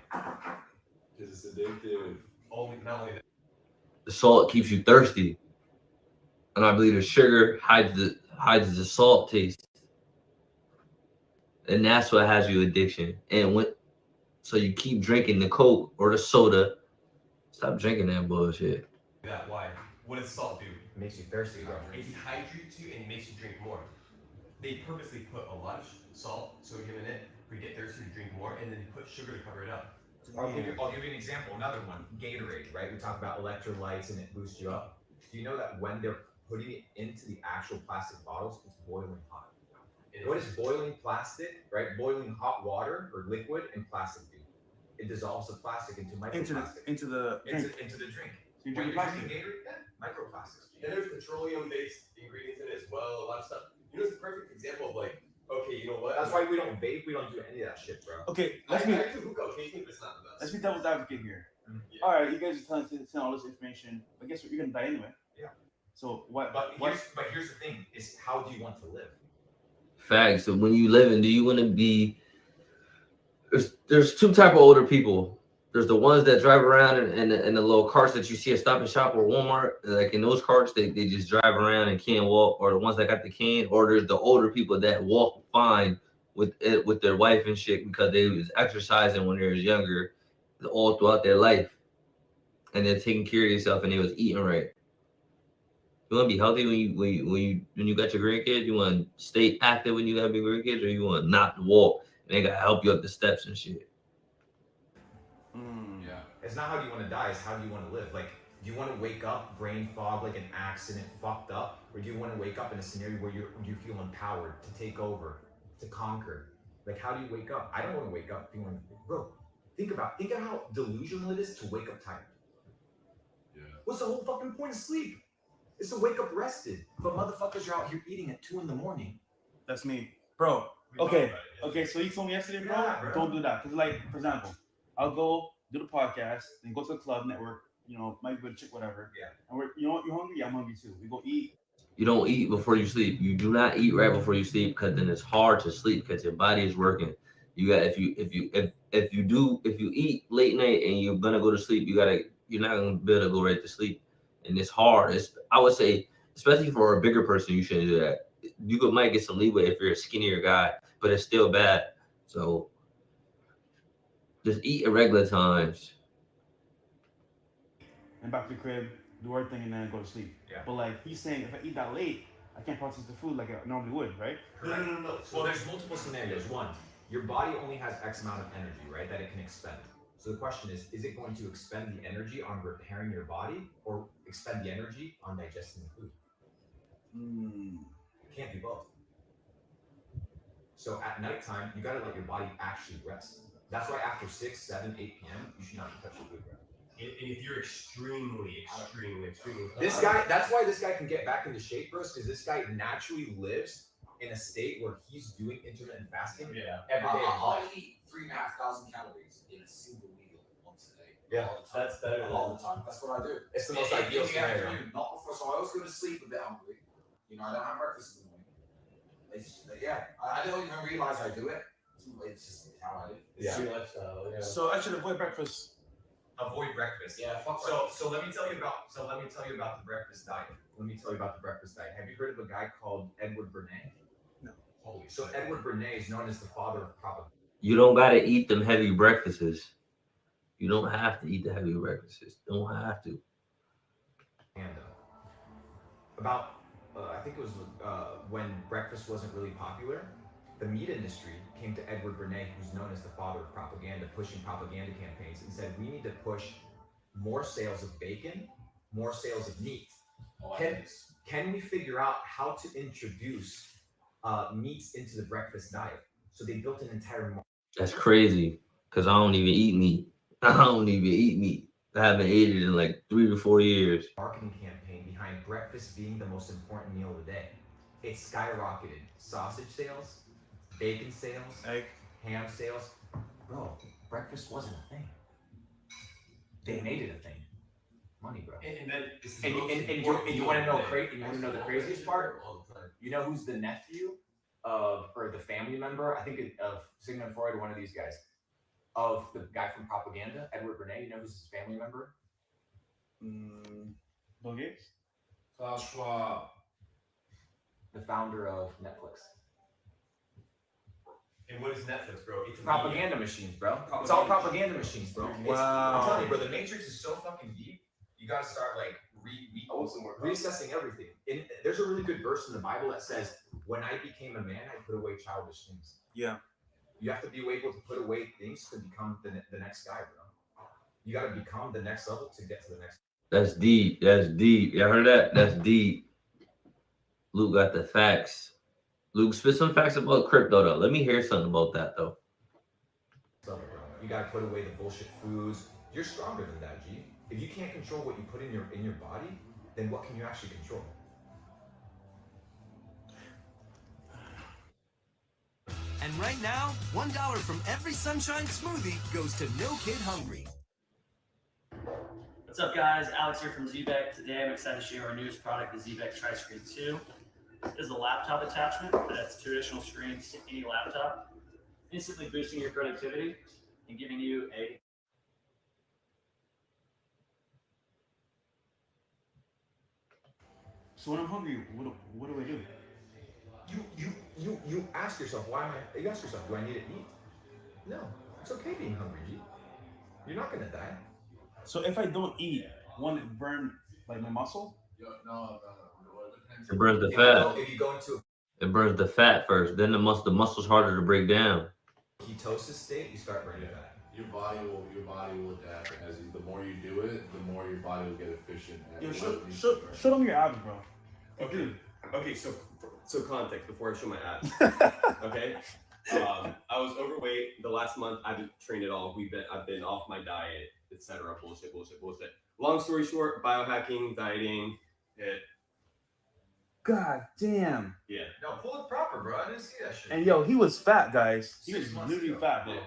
Because it's addictive. Not only that. The salt keeps you thirsty, and I believe the sugar hides the salt taste, and that's what has you addiction. And so you keep drinking the Coke or the soda. Stop drinking that bullshit. Why? What does salt do? It makes you thirsty, bro. It dehydrates you and it makes you drink more. they purposely put a lot of salt, sodium in it, for you get thirsty to drink more, and then put sugar to cover it up. I'll give you an example. Another one, Gatorade, right? We talk about electrolytes and it boosts you up. Do you know that when they're putting it into the actual plastic bottles, it's boiling hot? What is boiling plastic, right? Boiling hot water or liquid and plastic do? It dissolves the plastic into microplastics. Into the drink. Into the drink. So you When drink you're plastic. drinking Gatorade, microplastics. And there's petroleum-based ingredients in it as well, a lot of stuff. You know, it's a perfect example of like, okay, you know what? That's why we don't vape. We don't do any of that shit, bro. Okay, I actually hook occasionally, but it's not the best. let's be devil's advocate here. Yeah. All right, you guys are telling all this information, but guess what? You're gonna die anyway. Yeah. So what? But here's the thing: is how do you want to live? Facts. So when you living, do you want to be? There's two type of older people. There's the ones that drive around in the little carts that you see at Stop and Shop or Walmart. Like in those carts, they just drive around and can't walk, or the ones that got the cane, or there's the older people that walk fine with their wife and shit because they was exercising when they was younger, all throughout their life, and they're taking care of themselves and they was eating right. You want to be healthy when you got your grandkids. You want to stay active when you got big grandkids, or you want to not walk and they got to help you up the steps and shit. Yeah. It's not how do you want to die, it's how do you want to live. Like, do you want to wake up brain fog, like an accident, fucked up? Or do you want to wake up in a scenario where you feel empowered to take over, to conquer? Like, how do you wake up? I don't want to wake up feeling, bro, think of how delusional it is to wake up tired. Yeah. What's the whole fucking point of sleep? It's to wake up rested. But motherfuckers are out here eating at 2 a.m. That's me, bro. Okay, so you told me yesterday, bro, Yeah, bro. don't do that. Cause like, for example, I'll go do the podcast, then go to the club network, might go to chick, whatever. Yeah. And you know what, you're hungry? I'm hungry too. We go eat. You don't eat before you sleep. You do not eat right before you sleep because then it's hard to sleep because your body is working. You got if you eat late night and you're gonna go to sleep, you're not gonna be able to go right to sleep, and it's hard. I would say, especially for a bigger person, you shouldn't do that. You might get some leeway if you're a skinnier guy, but it's still bad. So just eat at regular times. And back to the crib, do our thing, and then go to sleep. Yeah. But like he's saying, if I eat that late, I can't process the food like I normally would, right? No. Well, there's multiple scenarios. One, your body only has X amount of energy, right, that it can expend. So the question is it going to expend the energy on repairing your body or expend the energy on digesting the food? It can't be both. So at nighttime, you gotta let your body actually rest. That's why after 6, 7, 8 p.m., you should not be touching food, bro. And if you're extremely This guy, that's why this guy can get back into shape, bros, because this guy naturally lives in a state where he's doing intermittent fasting every day. I'll eat 3,500 calories in a single meal once a day. Yeah, that's better all the time. That's what I do. It's the most ideal in the scenario. afternoon, not before. So I always go to sleep a bit hungry. I don't have breakfast in the morning. I don't even realize I do it. It's just how I live. It's your lifestyle. Yeah. So I should avoid breakfast. Avoid breakfast. Yeah. Fuck So let me tell you about the breakfast diet. Have you heard of a guy called Edward Bernays? No. Holy. So Edward Bernays is known as the father of propaganda. You don't gotta eat them heavy breakfasts. You don't have to eat the heavy breakfasts. Don't have to. About I think it was when breakfast wasn't really popular, the meat industry came to Edward Bernays, who's known as the father of propaganda, pushing propaganda campaigns, and said, we need to push more sales of bacon, more sales of meat. Can we figure out how to introduce meats into the breakfast diet? So they built an entire market. That's crazy because I don't even eat meat. I haven't ate it in like 3 to 4 years. Marketing campaign behind breakfast being the most important meal of the day. It skyrocketed. Sausage sales, bacon sales, ham sales. Bro, breakfast wasn't a thing. They made it a thing. Money, bro. And you want to know the craziest part? You know who's the nephew or the family member? I think of Sigmund Freud or one of these guys. Of the guy from Propaganda, Edward Bernays. You know who's his family member? Bill Gates? Klaus Schwab. The founder of Netflix. And what is Netflix, bro? It's propaganda machines, bro. It's all propaganda machines, bro. Wow. I'm telling you, bro, the Matrix is so fucking deep. You gotta start like reassessing everything. And there's a really good verse in the Bible that says, When I became a man, I put away childish things. Yeah. You have to be able to put away things to become the next guy, bro. You got to become the next level to get to the next. That's deep. That's deep. Y'all heard that? That's deep. Luke got the facts. Luke, spit some facts about crypto though. Let me hear something about that though. Level, bro. You got to put away the bullshit foods. You're stronger than that, G. If you can't control what you put in your body, then what can you actually control? And right now, $1 from every Sunshine smoothie goes to No Kid Hungry. What's up, guys? Alex here from ZBEC. Today I'm excited to share our newest product, the ZBEC Tri-Screen 2. This is a laptop attachment that's two additional screens to any laptop, instantly boosting your productivity and giving you a So when I'm hungry, what do I do? You ask yourself, why am I? You ask yourself, do I need to eat? No, it's okay being hungry, G. You're not gonna die. So if I don't eat, won't it burn like my muscle? No. It burns the fat. If you go into It burns the fat first. Then the muscle's harder to break down. ketosis state, you start burning fat. Your body will adapt as the more you do it, the more your body will get efficient. Yo, show them your abs, bro. Okay. Okay. So context before I show my abs. Okay. I was overweight the last month. I haven't trained at all. I've been off my diet, etc. Bullshit. Long story short, biohacking, dieting, it. God damn. Yeah. No, pull it proper, bro. I didn't see that shit. And yo, he was fat, guys. He was 6 months literally ago. fat, bro.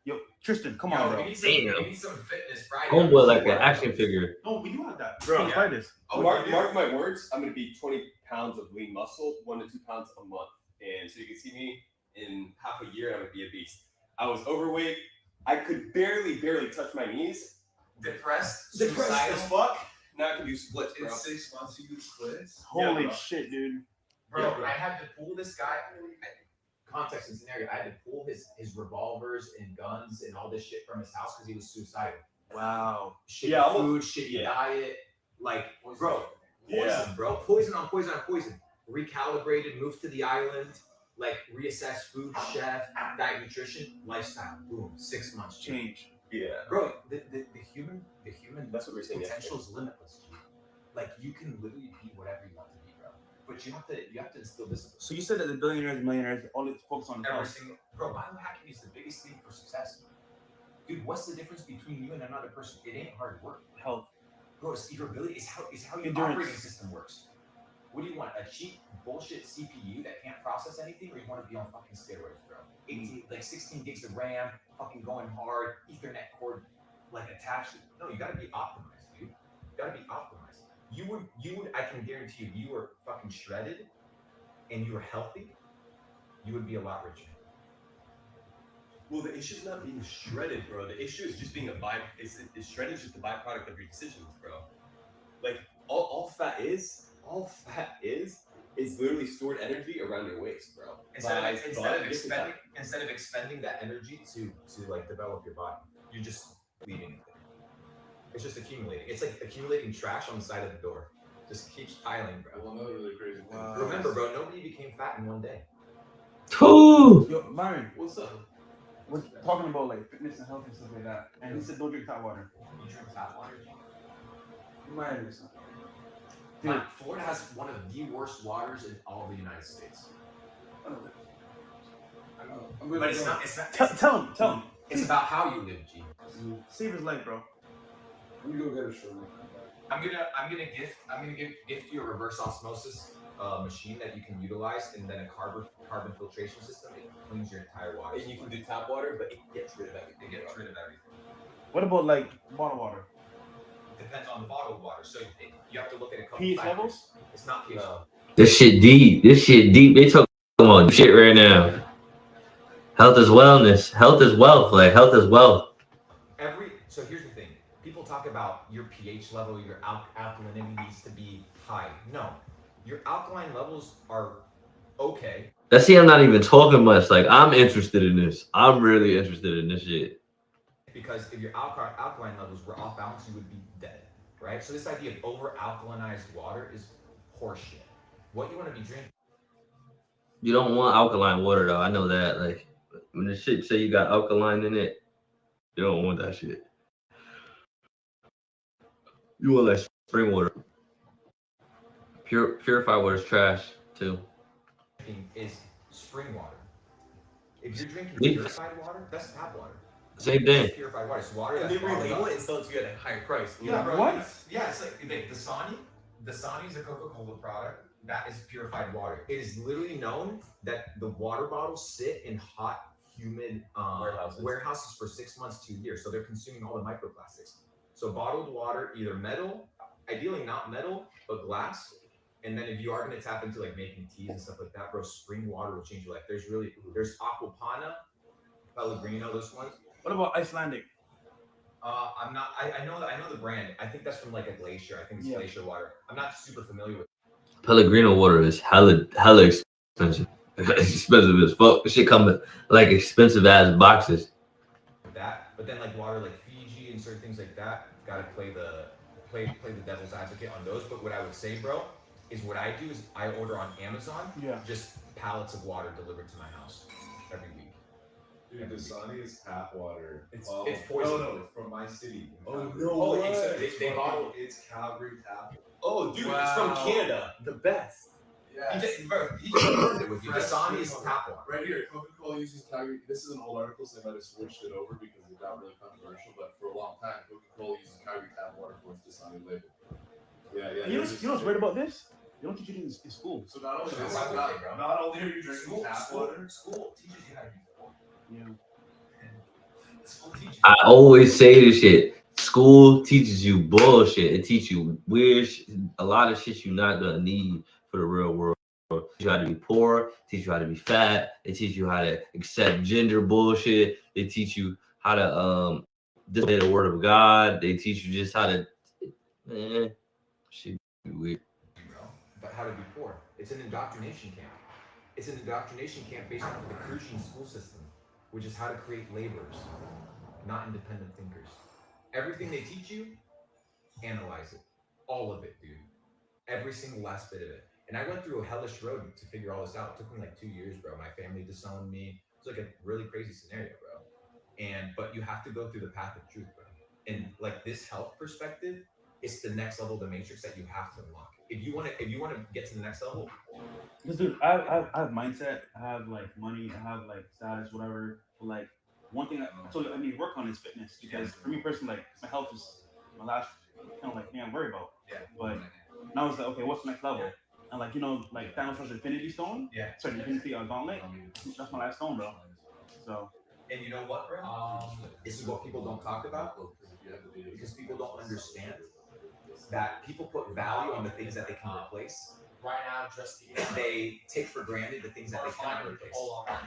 Yo, Tristan, come on, bro. We need some fitness Friday. Homeboy like an action figure. No, we do have that. Bro, Fight this. Mark my words. I'm gonna be 20 pounds of lean muscle, 1 to 2 pounds a month, and so you can see me in half a year. I'm gonna be a beast. I was overweight. I could barely touch my knees. Depressed as fuck. Now I can do splits, bro. In 6 months, you do splits. Holy shit, dude. Bro, I had to pull this guy. Context and scenario. I had to pull his revolvers and guns and all this shit from his house because he was suicidal. Wow. Shitty food, shitty diet. Like, bro, poison, bro. Poison on poison on poison. Recalibrated, moved to the island. Like, reassess food, chef, diet, nutrition, lifestyle. Boom. 6 months change. Yeah. Bro, the human That's what we were saying potential is limitless. Like, you can literally be whatever you want to be, bro. But you have to instill discipline. So you said that the billionaires and millionaires only focus on Every health. single bro, biohacking is the biggest thing for success. Dude, what's the difference between you and another person? It ain't hard work. Health. Bro, it's your ability, it's how your Endurance. operating system works. What do you want? A cheap bullshit CPU that can't process anything, or you want to be on fucking steroids, bro? 16 gigs of RAM, fucking going hard, Ethernet cord like attached. No, you gotta be optimized, dude. You gotta be optimized. You would I can guarantee you were fucking shredded and you were healthy, you would be a lot richer. Well, the issue is not being shredded, bro. The issue is just being it's shredding is just a byproduct of your decisions, bro. Like all fat is literally stored energy around your waist, bro. Instead of expending that energy to like develop your body, you're just leaving it there. It's just accumulating. It's like accumulating trash on the side of the door. Just keeps piling, bro. Well, another really crazy thing. Remember, bro, nobody became fat in one day. Yo, Myron, what's up? we're talking about like fitness and health and stuff like that. And he said don't drink hot water. You drink hot water? Myron, listen. Dude, Florida has one of the worst waters in all of the United States. But it's not. Tell him. It's about how you live, G. Save his life, bro. Let me go get a shirt. I'm gonna gift you a reverse osmosis machine that you can utilize, and then a carbon filtration system. It cleans your entire water. And you can do tap water, but it gets rid of everything. What about like bottled water? Depends on the bottled water. So you have to look at a couple pH factors. levels? It's not pH. No. This shit deep. They talking about shit right now. Health is wellness. Health is wealth. Like health is wealth. So here's the thing. People talk about your pH level, your alkalinity needs to be high. No, your alkaline levels are okay. Let's see, I'm not even talking much. Like I'm interested in this. I'm really interested in this shit. Because if your alkaline levels were off balance, you would be dead, right? So this idea of over alkalinized water is horseshit. What you want to be drinking You don't want alkaline water though. I know that. Like when the shit say you got alkaline in it, you don't want that shit. You want like spring water. Purified water is trash too. Is spring water. If you're drinking Me? purified water, that's tap water. Same thing. It's purified water. It's water And that's they relabel bottled up. it and sell it to you at a higher price. Yeah, bro. What? Yeah, it's like Dasani is a Coca-Cola product that is purified water. It is literally known that the water bottles sit in hot, humid warehouses for 6 months to a year. So they're consuming all the microplastics. So bottled water, either metal, ideally not metal, but glass. And then if you are going to tap into like making teas and stuff like that, bro, spring water will change your life. There's Aquapana, Pellegrino, those ones. What about Icelandic? I'm not. I know the brand. I think that's from like a glacier. I think it's glacier water. I'm not super familiar with Pellegrino water is hella expensive. It's expensive as fuck. Shit come in like expensive ass boxes. that. But then like water like Fiji and certain things like that, gotta play the devil's advocate on those. But what I would say, bro, is what I do is I order on Amazon. Just pallets of water delivered to my house every week. Dude, Dasani is tap water. It's poison. No, from my city. Oh no! They bottle. It's Calgary tap. Oh, dude, it's from Canada. The best. Yeah. He just learned it with you. Dasani is tap water. Right here, Coca-Cola uses Calgary. This is an old article, so they might have switched it over because it got really controversial. But for a long time, Coca-Cola uses Calgary tap water for its Dasani label. Yeah. You know what's weird about this? They don't teach you in school. So not only are you drinking tap water, school teaches you how to use it. Yeah. I always say this shit. School teaches you bullshit. It teaches you weird, a lot of shit you're not gonna need for the real world. They teach you how to be poor. Teach you how to be fat. They teach you how to accept gender bullshit. They teach you how to disobey the word of God. They teach you just how to shit be weird. But how to be poor. It's an indoctrination camp. It's an indoctrination camp based on the Christian school system, which is how to create laborers, not independent thinkers. Everything they teach you, analyze it. All of it, dude. Every single last bit of it. And I went through a hellish road to figure all this out. It took me like 2 years, bro. My family disowned me. It was like a really crazy scenario, bro. But you have to go through the path of truth, bro. And like this health perspective, it's the next level of the matrix that you have to unlock. If you want to get to the next level. Because dude, I have mindset, I have like money, I have like status, whatever. But like one thing I need to work on is fitness, because for me personally, like my health is my last kind of like thing I'm worried about. But now it's like, okay, what's the next level? And like, you know, like Thanos' Infinity Stone. Sorry, Infinity Gauntlet. That's my last stone, bro. So. And you know what, bro? This is what people don't talk about, because people don't understand that people put value on the things that they can replace. Right now, just they take for granted the things that they cannot replace.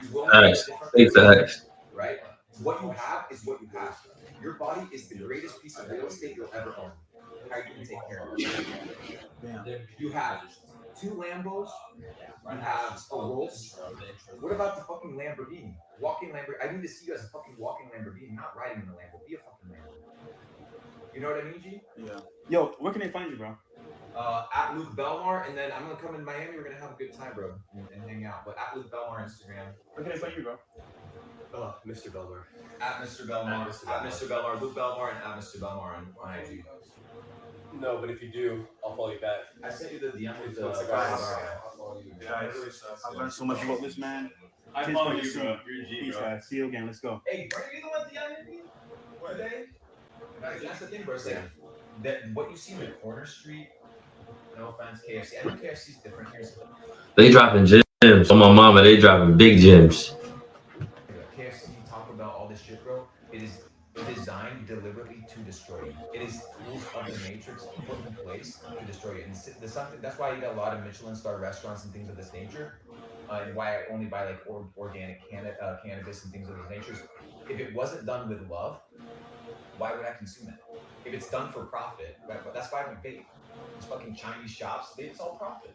You will Facts. make Facts. right? What you have is what you have. Your body is the greatest piece of real estate you'll ever own. How are you going to take care of it? You have 2 Lambos. You have a Rolls. What about the fucking Lamborghini? Walking Lamborghini. I need to see you as a fucking walking Lamborghini, not riding in a Lambo. Be a fucking Lambo. You know what I mean, G? Yeah. Yo, where can they find you, bro? At Luke Belmar, and then I'm gonna come in Miami. We're gonna have a good time, bro, and hang out. But at Luke Belmar Instagram. Where can they find you, bro? Mr. Belmar. At Mr. Belmar. At Mr. Belmar. Luke Belmar and at Mr. Belmar on IG. No, but if you do, I'll follow you back. I sent you the DM with the I'll follow you. Guys, I've learned so much about this man. I follow you, bro. You're a G, Peace, bro. guys. See you again. Let's go. Hey, are you the one DM'd me today? That's the thing, bro. It's like that. What you see in the corner street. No offense, KFC. I know KFC is different here. They dropping gyms. On my mama, they dropping big gyms. KFC, Taco Bell, all this shit, bro. It is designed deliberately to destroy you. It is tools of the matrix put in place to destroy you. And there's something that's why you got a lot of Michelin star restaurants and things of this nature. And why I only buy like organic cannabis and things of this nature. If it wasn't done with love, why would I consume it? If it's done for profit, right? But that's why I would vape. These fucking Chinese shops, it's all profit.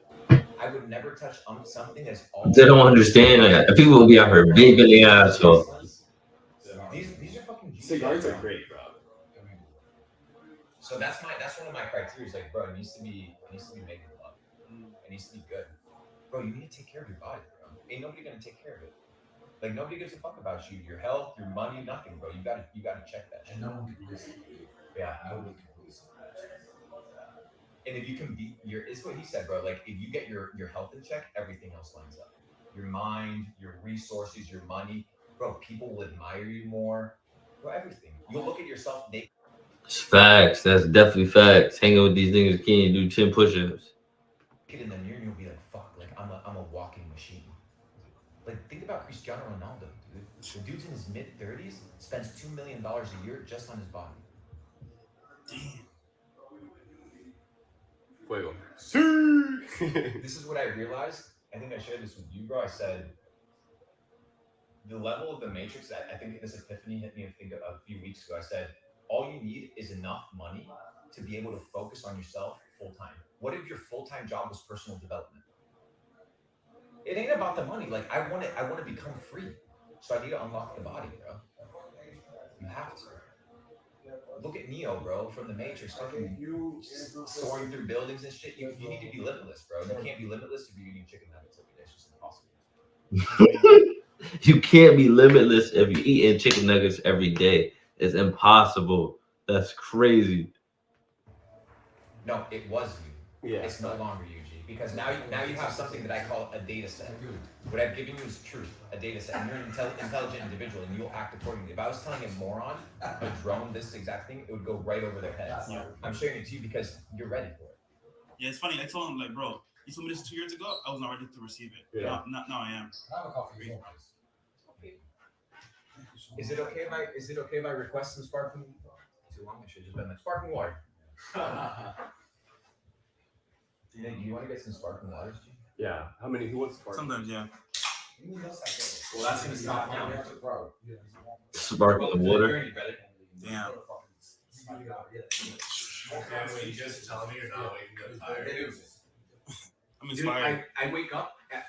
I would never touch something that's all. They don't understand that. People will be out here vaping the asshole. These are fucking cigars are great, bro. So that's one of my criteria. Like, bro, it needs to be making love. It needs to be good. bro, you need to take care of your body, bro. Ain't nobody gonna take care of it. Like nobody gives a fuck about you, your health, your money, nothing, bro. You gotta check that shit. And no one can listen. Yeah. Nobody can listen. And if you can be it's what he said, bro. Like if you get your health in check, everything else lines up. Your mind, your resources, your money, bro. People will admire you more, bro. Everything. You'll look at yourself naked It's facts. That's definitely facts. Hanging with these niggas can't do 10 push-ups. in the mirror, and you'll be like, "Fuck!" Like I'm a walking machine. Like think about Cristiano Ronaldo, dude. The dude's in his mid-30s, spends $2 million a year just on his body. Damn. Fuego. This is what I realized. I think I shared this with you, bro. I said the level of the Matrix. I think this epiphany hit me. I think a few weeks ago. I said all you need is enough money to be able to focus on yourself full time. What if your full-time job was personal development? It ain't about the money. Like I want to become free, so I need to unlock the body, bro. You have to. Look at Neo, bro, from the Matrix, fucking soaring through buildings and shit. You need to be limitless, bro. You can't be limitless if you're eating chicken nuggets every day. It's just impossible. You can't be limitless if you're eating chicken nuggets every day. It's impossible. That's crazy. No, it was you. Yeah. It's no longer you, G. Because now you have something that I call a data set. What I've given you is truth, a data set. And you're an intelligent individual, and you'll act accordingly. If I was telling a moron, a drone, this exact thing, it would go right over their heads. Yeah. I'm sharing it to you because you're ready for it. Yeah, it's funny. I told him, like, bro, you told me this 2 years ago. I was not ready to receive it. Yeah. Now I am. Have a coffee. Is it okay if I request some sparkling? Too long. I should have just been like sparkling water. Do you want to get some sparkling waters, G? Yeah. How many? Who wants sparkling? Sometimes, yeah. Well, that's gonna stop now. Sparkling water. Damn. You guys tell me you're not waking up tired. I'm inspired. I wake up at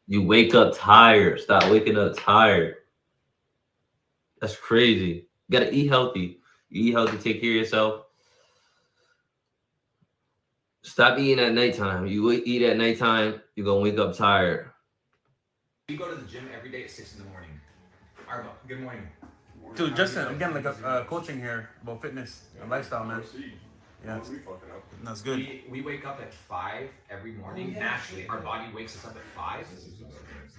You wake up tired. Stop waking up tired. That's crazy. You gotta eat healthy. You eat healthy, take care of yourself. Stop eating at nighttime. You eat at nighttime, you're gonna wake up tired. We go to the gym every day at 6 in the morning. Arba, good morning. Dude, Justin, I'm getting like a coaching here about fitness and lifestyle, man. Yeah, that's good. We wake up at 5 every morning. Naturally, our body wakes us up at 5,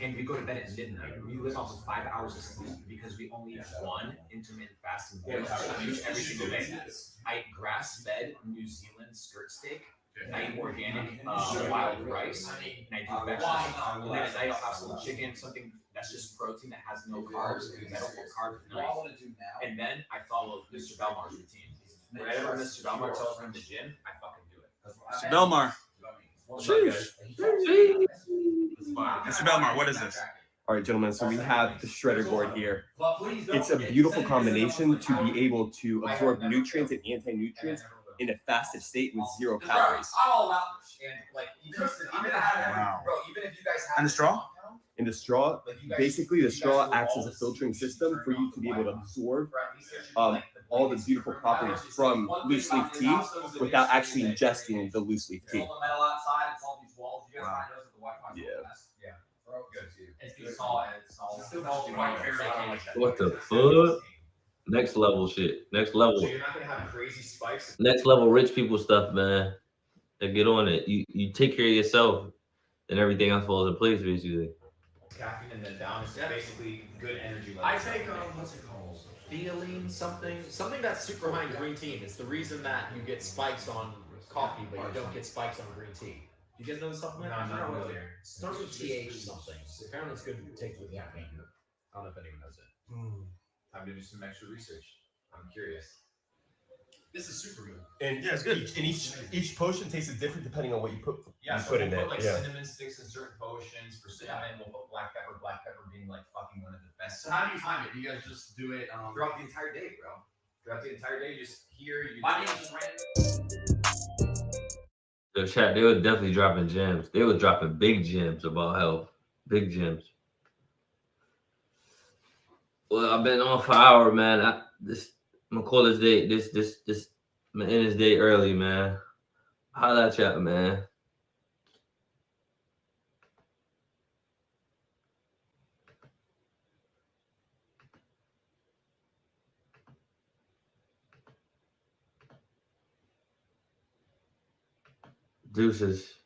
and we go to bed at midnight. We live off of 5 hours of sleep because we only eat one intermittent fasting meal every single day. I eat grass-fed New Zealand skirt steak. I eat organic wild rice, and I do vegetables. And then at night I'll have some chicken, something that's just protein that has no carbs because I don't want carbs at night. And then I follow Mr. Belmar's routine. Whenever Mr. Belmar tells me in the gym, I fucking do it. Mr. Belmar. Mr. Belmar, what is this? All right, gentlemen. So we have the shredder board here. It's a beautiful combination to be able to absorb nutrients and anti-nutrients in a fasted state with 0 calories. Wow. Even if you guys have And the straw? In the straw, basically the straw acts as a filtering system for you to be able to absorb all the beautiful properties from loose leaf tea without actually ingesting the loose leaf tea. Yeah. What the fuck? Next level shit. Next level. So you're not gonna have crazy spikes. Next level rich people stuff, man. They get on it. You take care of yourself, and everything else falls in place, basically. Caffeine and then down is basically good energy level. I take what's it called? Theanine, something that's super high in green tea. It's the reason that you get spikes on coffee, but you don't get spikes on green tea. You guys know the supplement? No, I'm not familiar. It starts with TH something. Apparently, it's good to take with caffeine. I don't know if anyone knows it. Time to do some extra research. I'm curious. This is super good. And yeah, it's good. And each potion tastes different depending on what you put. Yeah, you so put we'll in put it. like Yeah. cinnamon sticks in certain potions. For cinnamon, we'll put black pepper. Black pepper being like fucking one of the best. So how do you time it? You guys just do it throughout the entire day, bro. Throughout the entire day, you just hear. My name is Rand. The chat, they were definitely dropping gems. They were dropping big gems about health. Big gems. Well, I've been on for an hour, man. I'm gonna call this day. I'm gonna end this day early, man. Holla at chat, man. Deuces.